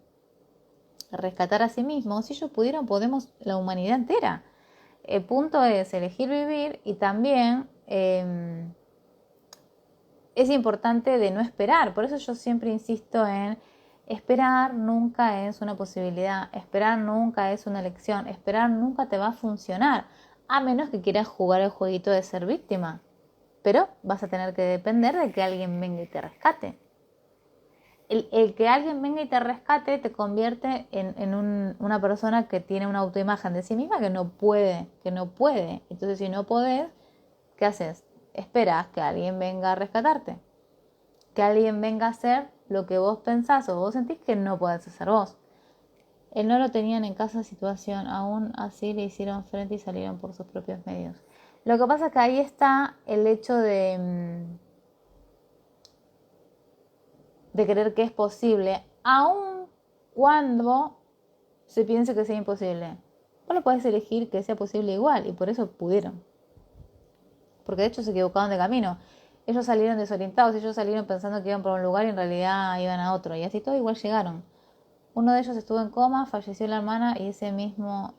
rescatar a sí mismos, si ellos pudieron, podemos la humanidad entera. El punto es elegir vivir, y también es importante de no esperar. Por eso yo siempre insisto en esperar nunca es una posibilidad, esperar nunca es una elección, esperar nunca te va a funcionar, a menos que quieras jugar el jueguito de ser víctima. Pero vas a tener que depender de que alguien venga y te rescate. El que alguien venga y te rescate te convierte en una persona que tiene una autoimagen de sí misma que no puede. Entonces, si no podés, ¿qué haces? Esperas que alguien venga a rescatarte, que alguien venga a hacer lo que vos pensás o vos sentís que no podés hacer vos. Él no lo tenían en casa situación, aún así le hicieron frente y salieron por sus propios medios. Lo que pasa es que ahí está el hecho de creer que es posible, aun cuando se piense que sea imposible. Vos lo podés elegir que sea posible igual, y por eso pudieron. Porque de hecho se equivocaron de camino. Ellos salieron desorientados, ellos salieron pensando que iban por un lugar y en realidad iban a otro, y así todo igual llegaron. Uno de ellos estuvo en coma, falleció la hermana, y en ese mismo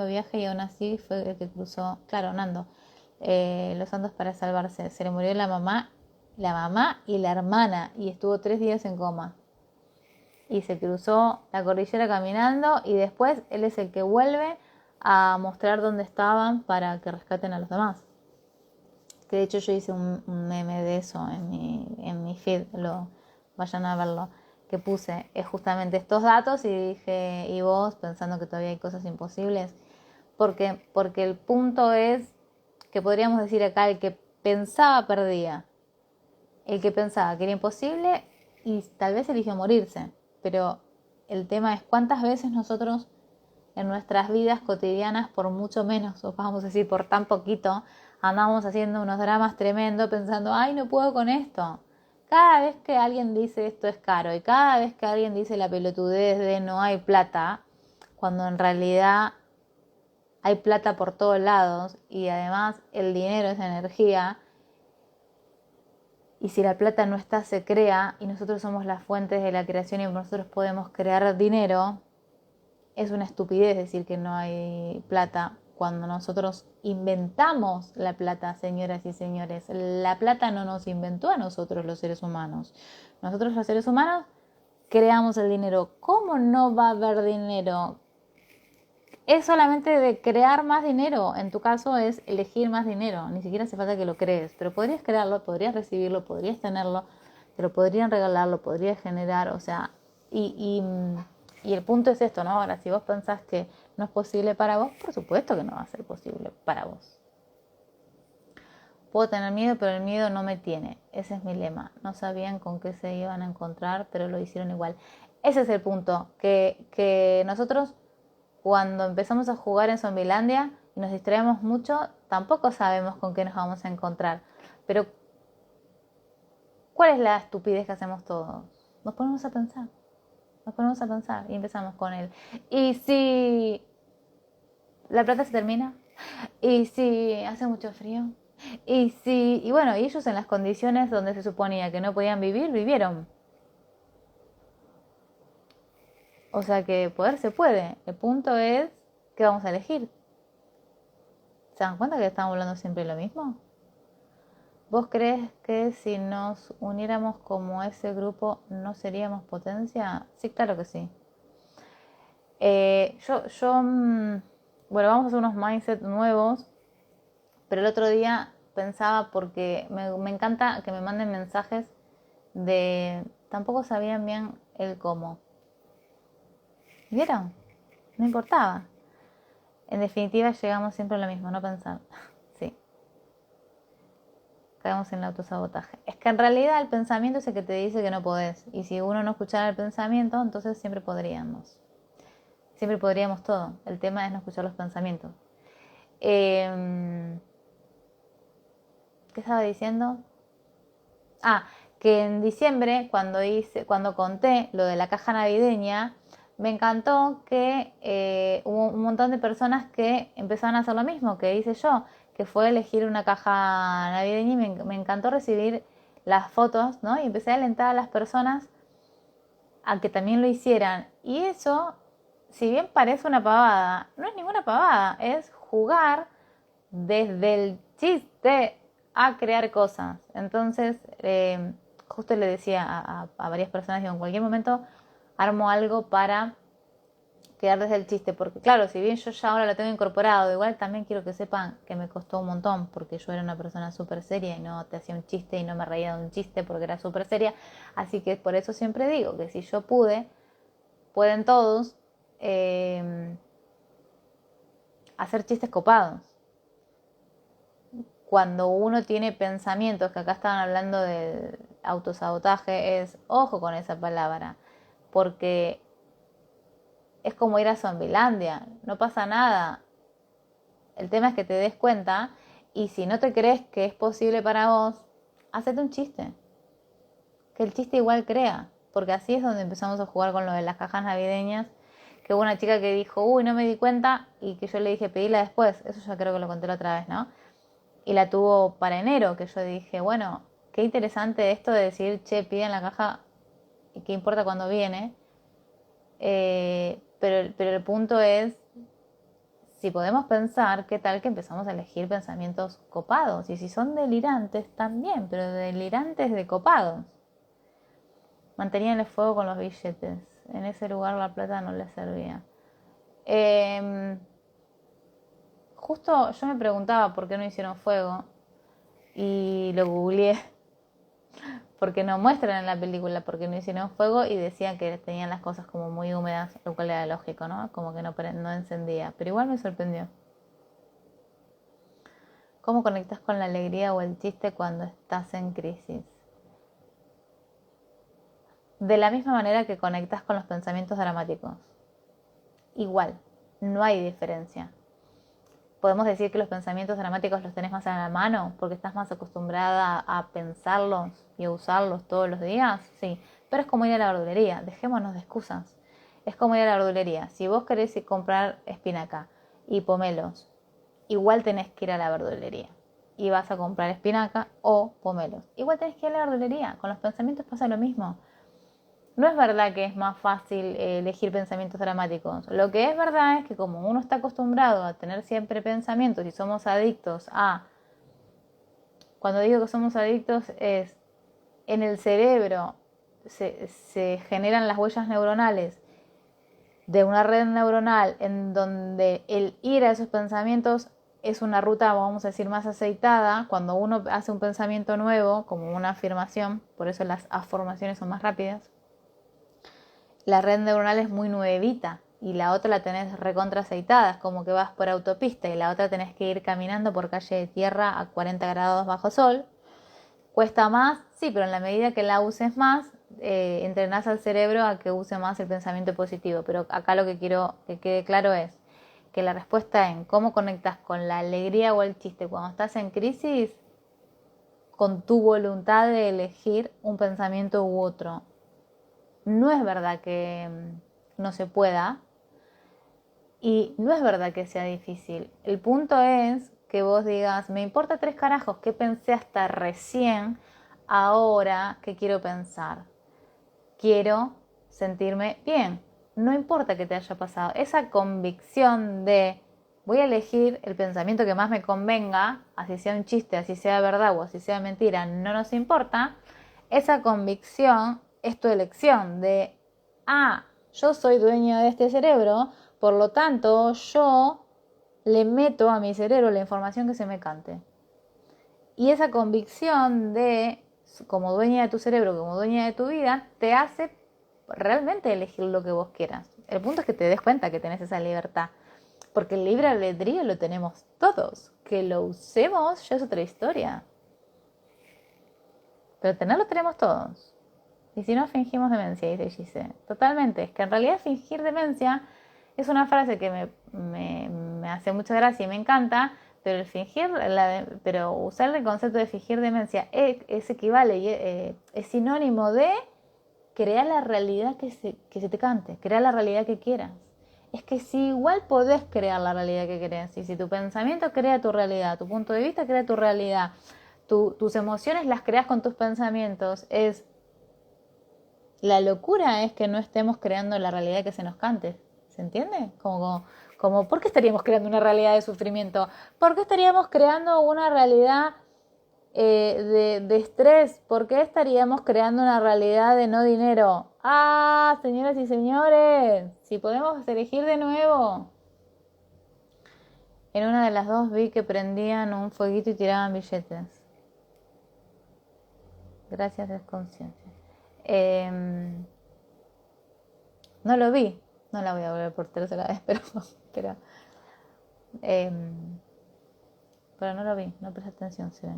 viaje, y aún así fue el que cruzó, claro, Nando, los Andes para salvarse. Se le murió la mamá y la hermana, y estuvo 3 días en coma. Y se cruzó la cordillera caminando, y después él es el que vuelve a mostrar dónde estaban para que rescaten a los demás. Que de hecho yo hice un meme de eso en mi feed, vayan a verlo, que puse justamente estos datos y dije, ¿y vos pensando que todavía hay cosas imposibles? Porque el punto es que podríamos decir acá, el que pensaba perdía, el que pensaba que era imposible y tal vez eligió morirse, pero El tema es cuántas veces nosotros en nuestras vidas cotidianas, por mucho menos, o vamos a decir por tan poquito, andamos haciendo unos dramas tremendos pensando, ay, no puedo con esto. Cada vez que alguien dice esto es caro y cada vez que alguien dice la pelotudez de no hay plata, cuando en realidad hay plata por todos lados y además el dinero es energía, y si la plata no está se crea y nosotros somos las fuentes de la creación y nosotros podemos crear dinero, es una estupidez decir que no hay plata cuando nosotros inventamos la plata, señoras y señores. La plata no nos inventó a nosotros los seres humanos. Nosotros los seres humanos creamos el dinero. ¿Cómo no va a haber dinero? Es solamente de crear más dinero. En tu caso es elegir más dinero. Ni siquiera hace falta que lo crees. Pero podrías crearlo, podrías recibirlo, podrías tenerlo, te lo podrían regalar, lo podrías generar. O sea, y el punto es esto, ¿no? Ahora, si vos pensás que no es posible para vos, por supuesto que no va a ser posible para vos. Puedo tener miedo, pero el miedo no me tiene. Ese es mi lema. No sabían con qué se iban a encontrar, pero lo hicieron igual. Ese es el punto, que nosotros cuando empezamos a jugar en Zombilandia y nos distraemos mucho, tampoco sabemos con qué nos vamos a encontrar. Pero, ¿cuál es la estupidez que hacemos todos? Nos ponemos a pensar. Nos ponemos a pensar y empezamos con él. ¿Y si la plata se termina? ¿Y si hace mucho frío? Y bueno, y ellos en las condiciones donde se suponía que no podían vivir, vivieron. O sea que poder se puede. El punto es qué vamos a elegir. ¿Se dan cuenta que estamos hablando siempre de lo mismo? ¿Vos crees que si nos uniéramos como ese grupo no seríamos potencia? Sí, claro que sí. Bueno, vamos a hacer unos mindset nuevos, pero el otro día pensaba porque me encanta que me manden mensajes de tampoco sabían bien el cómo. ¿Vieron? No importaba. En definitiva llegamos siempre a lo mismo, no pensar. Sí, caemos en el autosabotaje. Es que en realidad el pensamiento es el que te dice que no podés. Y si uno no escuchara el pensamiento, entonces siempre podríamos. Siempre podríamos todo. El tema es no escuchar los pensamientos. ¿Qué estaba diciendo? Ah, que en diciembre, cuando conté lo de la caja navideña, me encantó que hubo un montón de personas que empezaron a hacer lo mismo que hice yo, que fue elegir una caja navideña y me encantó recibir las fotos, ¿no? Y empecé a alentar a las personas a que también lo hicieran. Y eso, si bien parece una pavada, no es ninguna pavada, es jugar desde el chiste a crear cosas. Entonces, justo le decía a varias personas, digo, en cualquier momento armo algo para quedar desde el chiste, porque claro, si bien yo ya ahora lo tengo incorporado, igual también quiero que sepan que me costó un montón, porque yo era una persona súper seria y no te hacía un chiste y no me reía de un chiste porque era súper seria, así que por eso siempre digo que si yo pueden todos hacer chistes copados. Cuando uno tiene pensamientos, que acá estaban hablando de autosabotaje, es ojo con esa palabra, porque es como ir a Zombilandia, no pasa nada. El tema es que te des cuenta y si no te crees que es posible para vos, hacete un chiste, que el chiste igual crea, porque así es donde empezamos a jugar con lo de las cajas navideñas, que hubo una chica que dijo, uy, no me di cuenta, y que yo le dije, pedila después, eso ya creo que lo conté la otra vez, ¿no? Y la tuvo para enero, que yo dije, bueno, qué interesante esto de decir, che, piden la caja y qué importa cuando viene. Pero el punto es, si podemos pensar, qué tal que empezamos a elegir pensamientos copados. Y si son delirantes, también, pero delirantes de copados. Mantenían el fuego con los billetes. En ese lugar la plata no les servía. Justo yo me preguntaba por qué no hicieron fuego y lo googleé porque no muestran en la película porque no hicieron fuego y decían que tenían las cosas como muy húmedas, lo cual era lógico, ¿no? Como que no encendía, pero igual me sorprendió. ¿Cómo conectas con la alegría o el chiste cuando estás en crisis? de la misma manera que conectas con los pensamientos dramáticos. Igual, no hay diferencia. Podemos decir que los pensamientos dramáticos los tenés más a la mano porque estás más acostumbrada a pensarlos y a usarlos todos los días, sí, pero es como ir a la verdulería, dejémonos de excusas. Es como ir a la verdulería, si vos querés comprar espinaca y pomelos, igual tenés que ir a la verdulería y vas a comprar espinaca o pomelos. Igual tenés que ir a la verdulería, con los pensamientos pasa lo mismo. No es verdad que es más fácil elegir pensamientos dramáticos. Lo que es verdad es que como uno está acostumbrado a tener siempre pensamientos y somos adictos a... Cuando digo que somos adictos es en el cerebro se generan las huellas neuronales de una red neuronal en donde el ir a esos pensamientos es una ruta, vamos a decir, más aceitada. Cuando uno hace un pensamiento nuevo, como una afirmación, por eso las afirmaciones son más rápidas, la red neuronal es muy nuevita y la otra la tenés recontra aceitada, es como que vas por autopista y la otra tenés que ir caminando por calle de tierra a 40 grados bajo sol. Cuesta más, sí, pero en la medida que la uses más, entrenás al cerebro a que use más el pensamiento positivo. Pero acá lo que quiero que quede claro es que la respuesta en cómo conectas con la alegría o el chiste cuando estás en crisis, con tu voluntad de elegir un pensamiento u otro. No es verdad que no se pueda y no es verdad que sea difícil. El punto es que vos digas, me importa tres carajos, ¿qué pensé hasta recién? Ahora, ¿qué quiero pensar? Quiero sentirme bien. No importa que te haya pasado. Esa convicción de voy a elegir el pensamiento que más me convenga, así sea un chiste, así sea verdad o así sea mentira, no nos importa. Esa convicción es tu elección de, yo soy dueño de este cerebro, por lo tanto yo le meto a mi cerebro la información que se me cante. Y esa convicción de, como dueña de tu cerebro, como dueña de tu vida, te hace realmente elegir lo que vos quieras. El punto es que te des cuenta que tenés esa libertad. Porque el libre albedrío lo tenemos todos. Que lo usemos ya es otra historia. Pero tenerlo tenemos todos. Y si no, fingimos demencia, dice Gise. Totalmente. Es que en realidad fingir demencia es una frase que me hace mucha gracia y me encanta, pero pero usar el concepto de fingir demencia es equivale y es sinónimo de crear la realidad que se te cante, crear la realidad que quieras. Es que si igual podés crear la realidad que querés, y si tu pensamiento crea tu realidad, tu punto de vista crea tu realidad, tus emociones las creas con tus pensamientos, la locura es que no estemos creando la realidad que se nos cante. ¿Se entiende? Como ¿por qué estaríamos creando una realidad de sufrimiento? ¿Por qué estaríamos creando una realidad de estrés? ¿Por qué estaríamos creando una realidad de no dinero? Señoras y señores, si podemos elegir de nuevo. En una de las dos vi que prendían un fueguito y tiraban billetes. Gracias, es conciencia. No lo vi, no la voy a volver por tercera vez, pero, pero no lo vi, no presté atención, se ve.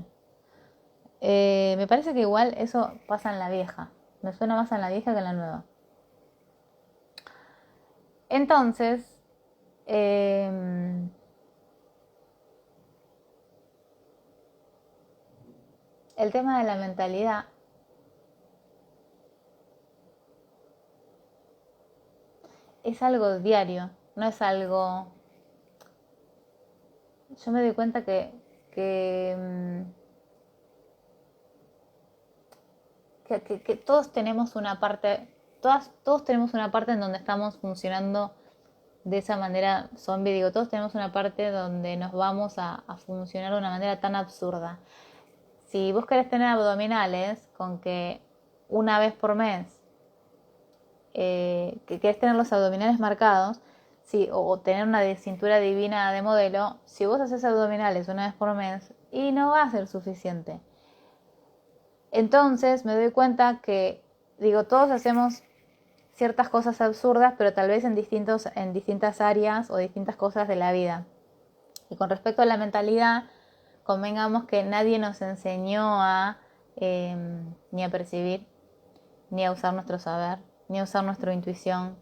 Me parece que igual eso pasa en la vieja, me suena más en la vieja que en la nueva. Entonces, el tema de la mentalidad es algo diario, no es algo... Yo me doy cuenta que todos tenemos una parte, todos tenemos una parte en donde estamos funcionando de esa manera zombie, digo, todos tenemos una parte donde nos vamos a funcionar de una manera tan absurda. Si vos querés tener abdominales, con que una vez por mes, que querés tener los abdominales marcados, sí, o tener una cintura divina de modelo, si vos haces abdominales una vez por mes, y no va a ser suficiente. Entonces me doy cuenta que, digo, todos hacemos ciertas cosas absurdas, pero tal vez en distintas áreas o distintas cosas de la vida. Y con respecto a la mentalidad, convengamos que nadie nos enseñó ni a percibir, ni a usar nuestro saber, ni a usar nuestra intuición,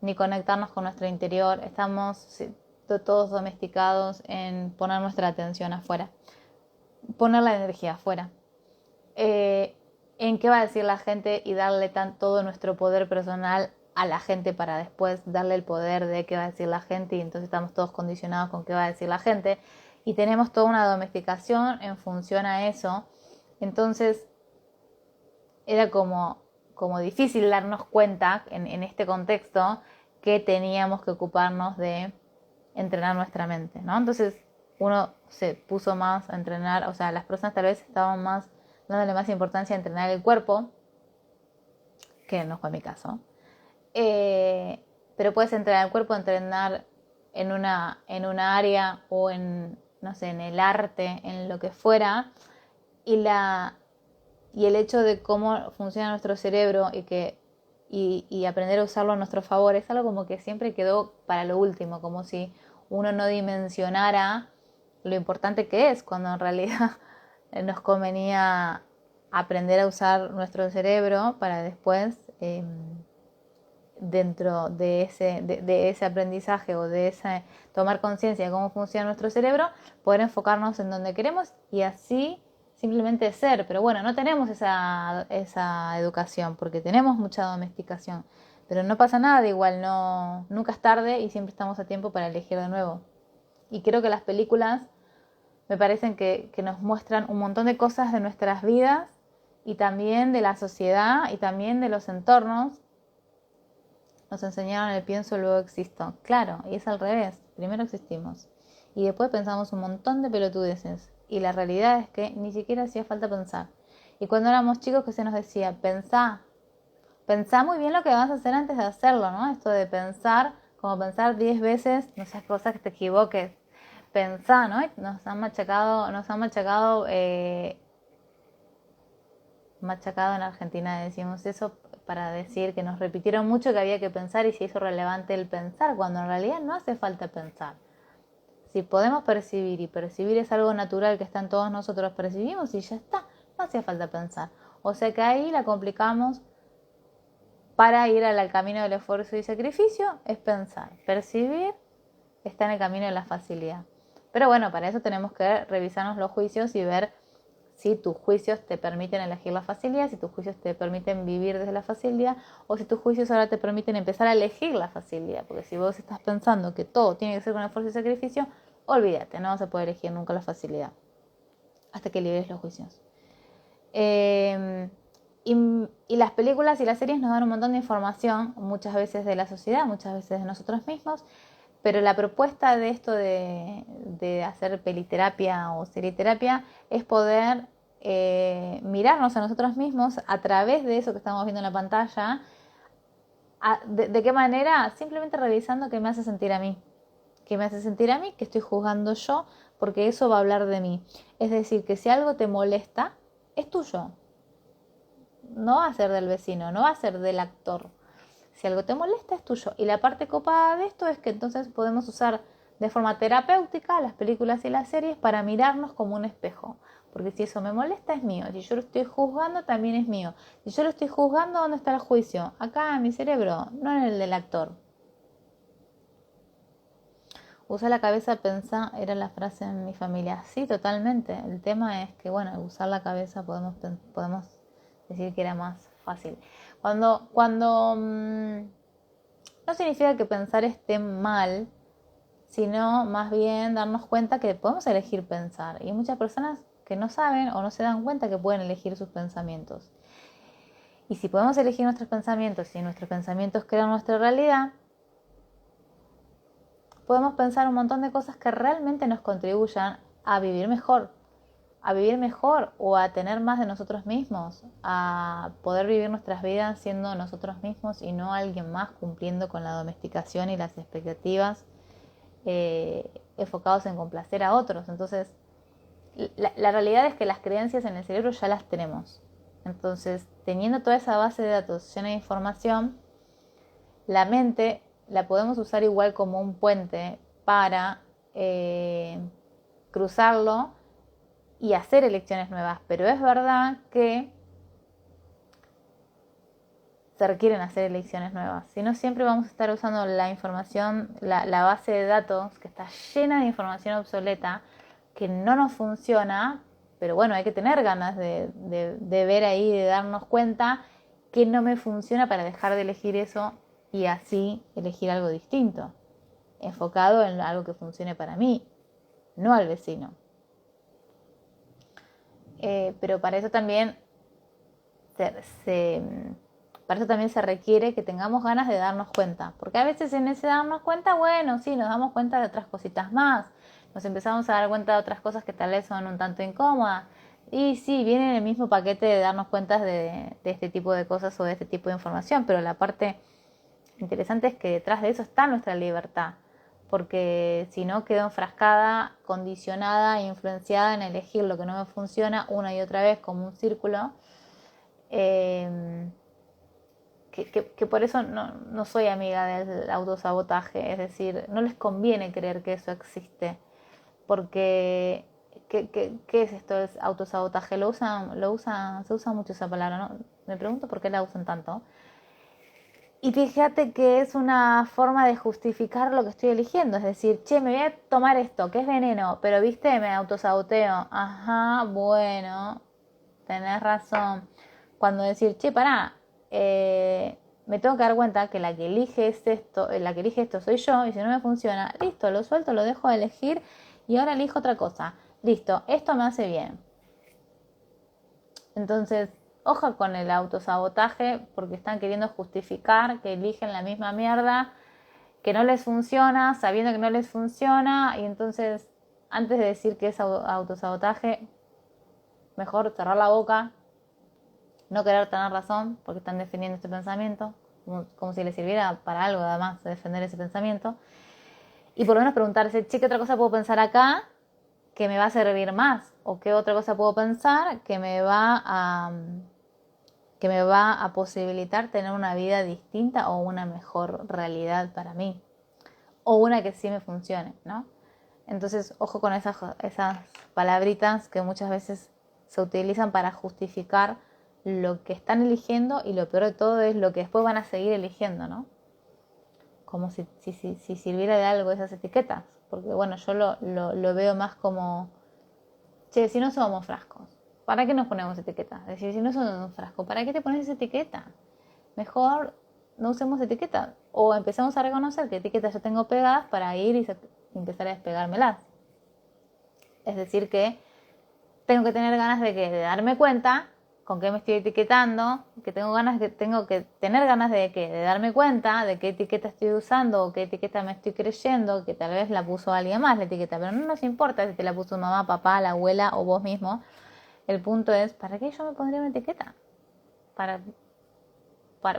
ni conectarnos con nuestro interior. Estamos todos domesticados en poner nuestra atención afuera, poner la energía afuera. En qué va a decir la gente y darle todo nuestro poder personal a la gente para después darle el poder de qué va a decir la gente, y entonces estamos todos condicionados con qué va a decir la gente y tenemos toda una domesticación en función a eso. Entonces era como difícil darnos cuenta en este contexto que teníamos que ocuparnos de entrenar nuestra mente, ¿no? Entonces uno se puso más a entrenar, o sea, las personas tal vez estaban más dándole más importancia a entrenar el cuerpo, que no fue mi caso. Pero puedes entrenar el cuerpo, entrenar en una área o en, no sé, en el arte, en lo que fuera, y el hecho de cómo funciona nuestro cerebro y aprender a usarlo a nuestro favor es algo como que siempre quedó para lo último, como si uno no dimensionara lo importante que es, cuando en realidad nos convenía aprender a usar nuestro cerebro para después, dentro de ese aprendizaje o de ese tomar conciencia de cómo funciona nuestro cerebro, poder enfocarnos en donde queremos y así simplemente ser. Pero bueno, no tenemos esa educación porque tenemos mucha domesticación, pero no pasa nada, igual nunca es tarde y siempre estamos a tiempo para elegir de nuevo. Y creo que las películas me parecen que nos muestran un montón de cosas de nuestras vidas y también de la sociedad y también de los entornos. Nos enseñaron el pienso, luego existo. Claro, y es al revés. Primero existimos y después pensamos un montón de pelotudeces. Y la realidad es que ni siquiera hacía falta pensar. Y cuando éramos chicos, que se nos decía, pensá muy bien lo que vas a hacer antes de hacerlo, ¿no? Esto de pensar, como pensar 10 veces, no seas cosas que te equivoques. Pensá, ¿no? Nos han machacado en Argentina, decimos eso para decir que nos repitieron mucho que había que pensar y se hizo relevante el pensar, cuando en realidad no hace falta pensar. Si podemos percibir, y percibir es algo natural que está en todos nosotros, percibimos y ya está, no hacía falta pensar. O sea que ahí la complicamos. Para ir al camino del esfuerzo y sacrificio es pensar. Percibir está en el camino de la facilidad. Pero bueno, para eso tenemos que revisarnos los juicios y ver si tus juicios te permiten elegir la facilidad, si tus juicios te permiten vivir desde la facilidad, o si tus juicios ahora te permiten empezar a elegir la facilidad. Porque si vos estás pensando que todo tiene que ser con esfuerzo y sacrificio, olvídate, no vas a poder elegir nunca la facilidad hasta que liberes los juicios. Y las películas y las series nos dan un montón de información, muchas veces de la sociedad, muchas veces de nosotros mismos, pero la propuesta de esto de hacer peliterapia o seriterapia es poder mirarnos a nosotros mismos a través de eso que estamos viendo en la pantalla. ¿De qué manera? Simplemente revisando qué me hace sentir a mí. ¿Qué me hace sentir a mí? ¿Qué estoy juzgando yo? Porque eso va a hablar de mí. Es decir, que si algo te molesta, es tuyo. No va a ser del vecino, no va a ser del actor. Si algo te molesta, es tuyo. Y la parte copada de esto es que entonces podemos usar de forma terapéutica las películas y las series para mirarnos como un espejo. Porque si eso me molesta, es mío. Si yo lo estoy juzgando, también es mío. Si yo lo estoy juzgando, ¿dónde está el juicio? Acá en mi cerebro, no en el del actor. Usa la cabeza, pensá, era la frase en mi familia. Sí, totalmente. El tema es que, bueno, usar la cabeza podemos decir que era más fácil. Cuando no significa que pensar esté mal, sino más bien darnos cuenta que podemos elegir pensar. Y hay muchas personas que no saben o no se dan cuenta que pueden elegir sus pensamientos. Y si podemos elegir nuestros pensamientos y nuestros pensamientos crean nuestra realidad, podemos pensar un montón de cosas que realmente nos contribuyan a vivir mejor o a tener más de nosotros mismos, a poder vivir nuestras vidas siendo nosotros mismos y no alguien más, cumpliendo con la domesticación y las expectativas enfocados en complacer a otros. Entonces, la realidad es que las creencias en el cerebro ya las tenemos. Entonces, teniendo toda esa base de datos llena de información, la mente la podemos usar igual como un puente para cruzarlo y hacer elecciones nuevas. Pero es verdad que se requieren hacer elecciones nuevas. Si no, siempre vamos a estar usando la información, la base de datos que está llena de información obsoleta que no nos funciona, pero bueno, hay que tener ganas de ver ahí, de darnos cuenta que no me funciona para dejar de elegir eso y así elegir algo distinto, enfocado en algo que funcione para mí, no al vecino. Pero para eso también para eso también se requiere que tengamos ganas de darnos cuenta, porque a veces en ese darnos cuenta, bueno, sí, nos damos cuenta de otras cositas más, nos empezamos a dar cuenta de otras cosas que tal vez son un tanto incómodas, y sí, viene en el mismo paquete de darnos cuenta de este tipo de cosas o de este tipo de información, pero la parte interesante es que detrás de eso está nuestra libertad, porque si no quedo enfrascada, condicionada, influenciada en elegir lo que no me funciona una y otra vez como un círculo. Que por eso no soy amiga del autosabotaje, es decir, no les conviene creer que eso existe, porque ¿qué es esto? ¿Es autosabotaje? Se usa mucho esa palabra, ¿no? Me pregunto por qué la usan tanto. Y fíjate que es una forma de justificar lo que estoy eligiendo, es decir, che, me voy a tomar esto, que es veneno, pero viste, me autosaboteo. Ajá, bueno, tenés razón. Cuando decir, che, pará, me tengo que dar cuenta que la que elige esto soy yo, y si no me funciona, listo, lo suelto, lo dejo de elegir y ahora elijo otra cosa. Listo, esto me hace bien. Entonces, ojo con el autosabotaje porque están queriendo justificar que eligen la misma mierda, que no les funciona, sabiendo que no les funciona, y entonces, antes de decir que es autosabotaje, mejor cerrar la boca, no querer tener razón porque están defendiendo este pensamiento, como si les sirviera para algo además de defender ese pensamiento, y por lo menos preguntarse, che, ¿qué otra cosa puedo pensar acá que me va a servir más? ¿O qué otra cosa puedo pensar que me va a posibilitar tener una vida distinta o una mejor realidad para mí? O una que sí me funcione, ¿no? Entonces, ojo con esas palabritas que muchas veces se utilizan para justificar lo que están eligiendo, y lo peor de todo es lo que después van a seguir eligiendo, ¿no? Como si sirviera de algo esas etiquetas. Porque bueno, yo lo veo más como, che, si no somos frascos, ¿para qué nos ponemos etiquetas? Es decir, si no somos un frasco, ¿para qué te pones esa etiqueta? Mejor no usemos etiquetas. O empezamos a reconocer qué etiquetas yo tengo pegadas para ir y empezar a despegármelas. Es decir, que tengo que tener ganas de darme cuenta con qué me estoy etiquetando, que tengo que tener ganas de darme cuenta de qué etiqueta estoy usando o qué etiqueta me estoy creyendo, que tal vez la puso alguien más la etiqueta, pero no nos importa si te la puso mamá, papá, la abuela o vos mismo. El punto es, ¿para qué yo me pondría una etiqueta?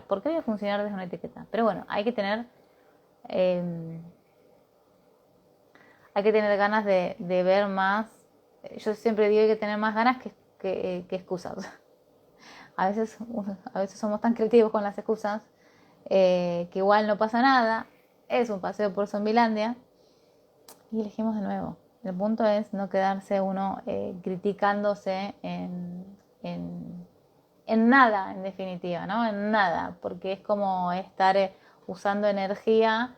¿Por qué voy a funcionar desde una etiqueta? Pero bueno, hay que tener ganas de ver más. Yo siempre digo que hay que tener más ganas que excusas. A veces somos tan creativos con las excusas que igual no pasa nada. Es un paseo por Zombilandia y elegimos de nuevo. El punto es no quedarse uno criticándose en nada, en definitiva, ¿no? En nada, porque es como estar usando energía.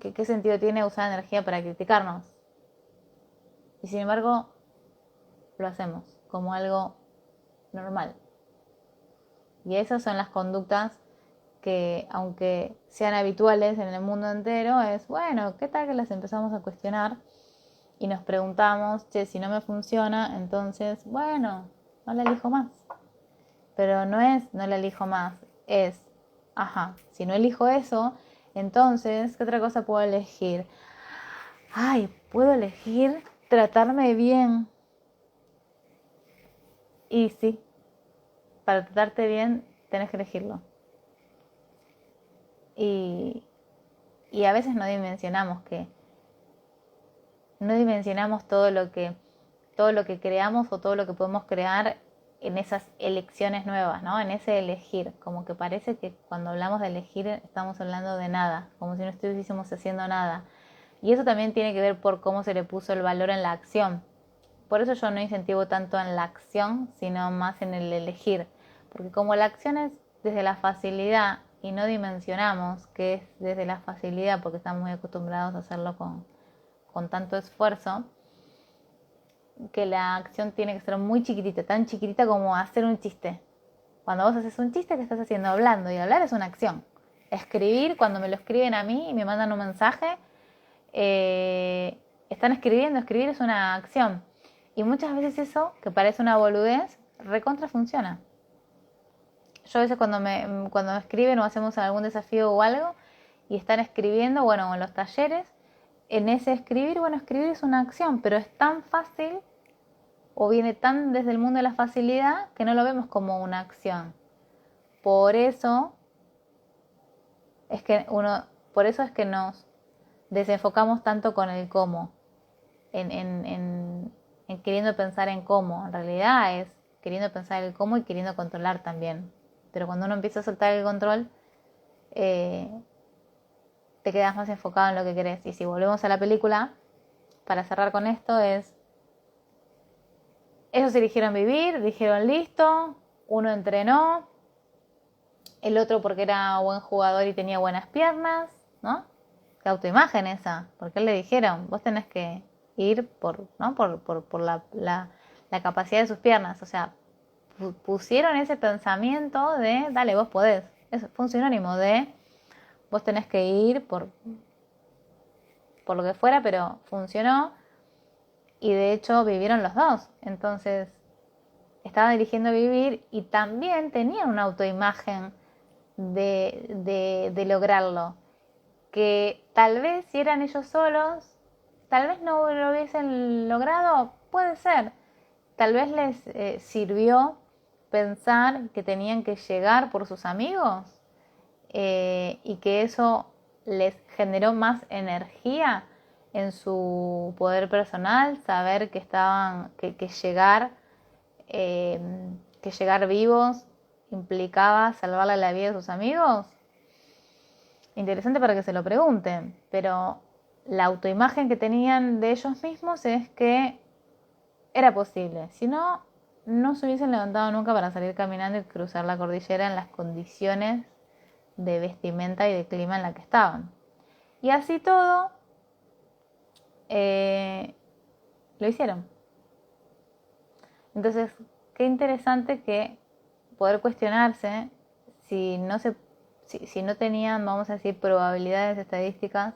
¿Qué sentido tiene usar energía para criticarnos? Y sin embargo, lo hacemos como algo normal. Y esas son las conductas que, aunque sean habituales en el mundo entero, es bueno, ¿qué tal que las empezamos a cuestionar? Y nos preguntamos, che, si no me funciona, entonces, bueno, no la elijo más. Pero no es no la elijo más, es, ajá, si no elijo eso, entonces, ¿qué otra cosa puedo elegir? Ay, puedo elegir tratarme bien. Y sí, para tratarte bien tenés que elegirlo. Y a veces no dimensionamos todo lo que creamos o todo lo que podemos crear en esas elecciones nuevas, ¿no? En ese elegir, como que parece que cuando hablamos de elegir estamos hablando de nada, como si no estuviésemos haciendo nada. Y eso también tiene que ver por cómo se le puso el valor en la acción. Por eso yo no incentivo tanto en la acción, sino más en el elegir. Porque como la acción es desde la facilidad y no dimensionamos que es desde la facilidad porque estamos muy acostumbrados a hacerlo con tanto esfuerzo, que la acción tiene que ser muy chiquitita, tan chiquitita como hacer un chiste. Cuando vos haces un chiste, ¿qué estás haciendo? Hablando, y hablar es una acción. Escribir, cuando me lo escriben a mí y me mandan un mensaje, están escribiendo, escribir es una acción. Y muchas veces eso, que parece una boludez, recontra funciona. Yo a veces cuando me escriben o hacemos algún desafío o algo y están escribiendo, bueno, en los talleres, en ese escribir, bueno, escribir es una acción, pero es tan fácil o viene tan desde el mundo de la facilidad que no lo vemos como una acción. Por eso por eso es que nos desenfocamos tanto con el cómo, en queriendo pensar en cómo. En realidad es queriendo pensar el cómo y queriendo controlar también. Pero cuando uno empieza a soltar el control, te quedas más enfocado en lo que querés. Y si volvemos a la película, para cerrar con esto, ellos eligieron vivir, dijeron listo, uno entrenó, el otro porque era buen jugador y tenía buenas piernas, ¿no? Qué autoimagen esa, porque le dijeron, vos tenés que ir ¿no? por la capacidad de sus piernas, o sea, pusieron ese pensamiento de, dale, vos podés, fue un sinónimo de, vos tenés que ir por lo que fuera, pero funcionó y de hecho vivieron los dos, entonces estaban eligiendo vivir y también tenían una autoimagen de lograrlo, que tal vez si eran ellos solos, tal vez no lo hubiesen logrado, puede ser, tal vez les sirvió pensar que tenían que llegar por sus amigos y que eso les generó más energía en su poder personal, saber que estaban, eh, que llegar vivos implicaba salvarle la vida a sus amigos. Interesante para que se lo pregunten, pero la autoimagen que tenían de ellos mismos es que era posible. Si no, no se hubiesen levantado nunca para salir caminando y cruzar la cordillera en las condiciones de vestimenta y de clima en la que estaban. Y así todo, lo hicieron. Entonces, qué interesante que poder cuestionarse si no tenían, vamos a decir, probabilidades estadísticas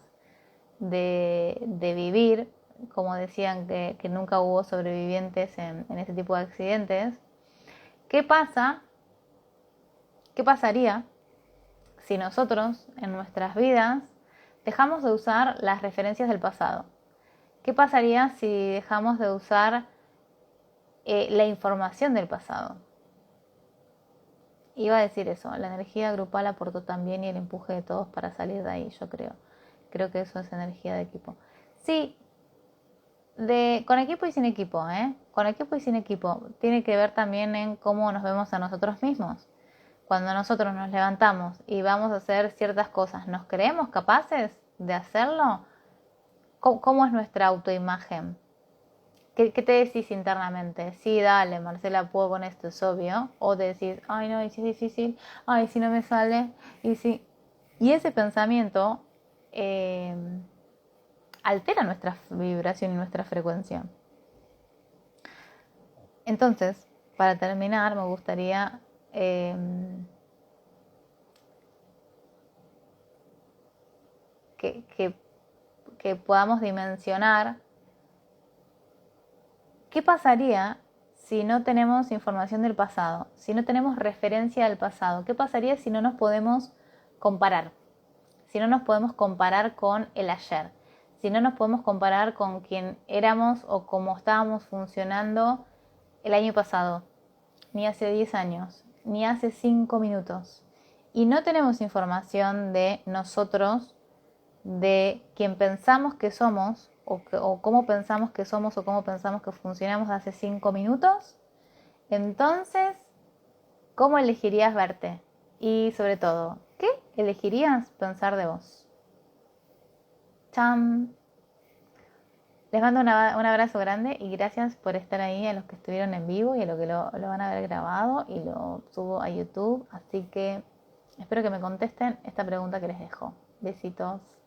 de vivir, como decían que nunca hubo sobrevivientes en este tipo de accidentes. ¿Qué pasa? ¿Qué pasaría si nosotros en nuestras vidas dejamos de usar las referencias del pasado? ¿Qué pasaría si dejamos de usar la información del pasado? Iba a decir eso, la energía grupal aportó también y el empuje de todos para salir de ahí, yo creo. Creo que eso es energía de equipo. Sí, con equipo y sin equipo, ¿eh? Con equipo y sin equipo. Tiene que ver también en cómo nos vemos a nosotros mismos. Cuando nosotros nos levantamos y vamos a hacer ciertas cosas, ¿nos creemos capaces de hacerlo? ¿Cómo es nuestra autoimagen? ¿Qué te decís internamente? Sí, dale, Marcela, puedo con esto, es obvio. O te decís, ay, no, y si es difícil, ay, si no me sale, y si... Y ese pensamiento altera nuestra vibración y nuestra frecuencia. Entonces, para terminar, me gustaría que podamos dimensionar qué pasaría si no tenemos información del pasado, si no tenemos referencia del pasado, qué pasaría si no nos podemos comparar, si no nos podemos comparar con el ayer, si no nos podemos comparar con quién éramos o cómo estábamos funcionando el año pasado, ni hace 10 años, ni hace 5 minutos. Y no tenemos información de nosotros, de quién pensamos que somos, o cómo pensamos que somos, o cómo pensamos que funcionamos hace 5 minutos. Entonces, ¿cómo elegirías verte? Y sobre todo, ¿qué elegirías pensar de vos? ¡Cham! Les mando un abrazo grande y gracias por estar ahí, a los que estuvieron en vivo y a los que lo van a ver grabado y lo subo a YouTube. Así que espero que me contesten esta pregunta que les dejo. Besitos.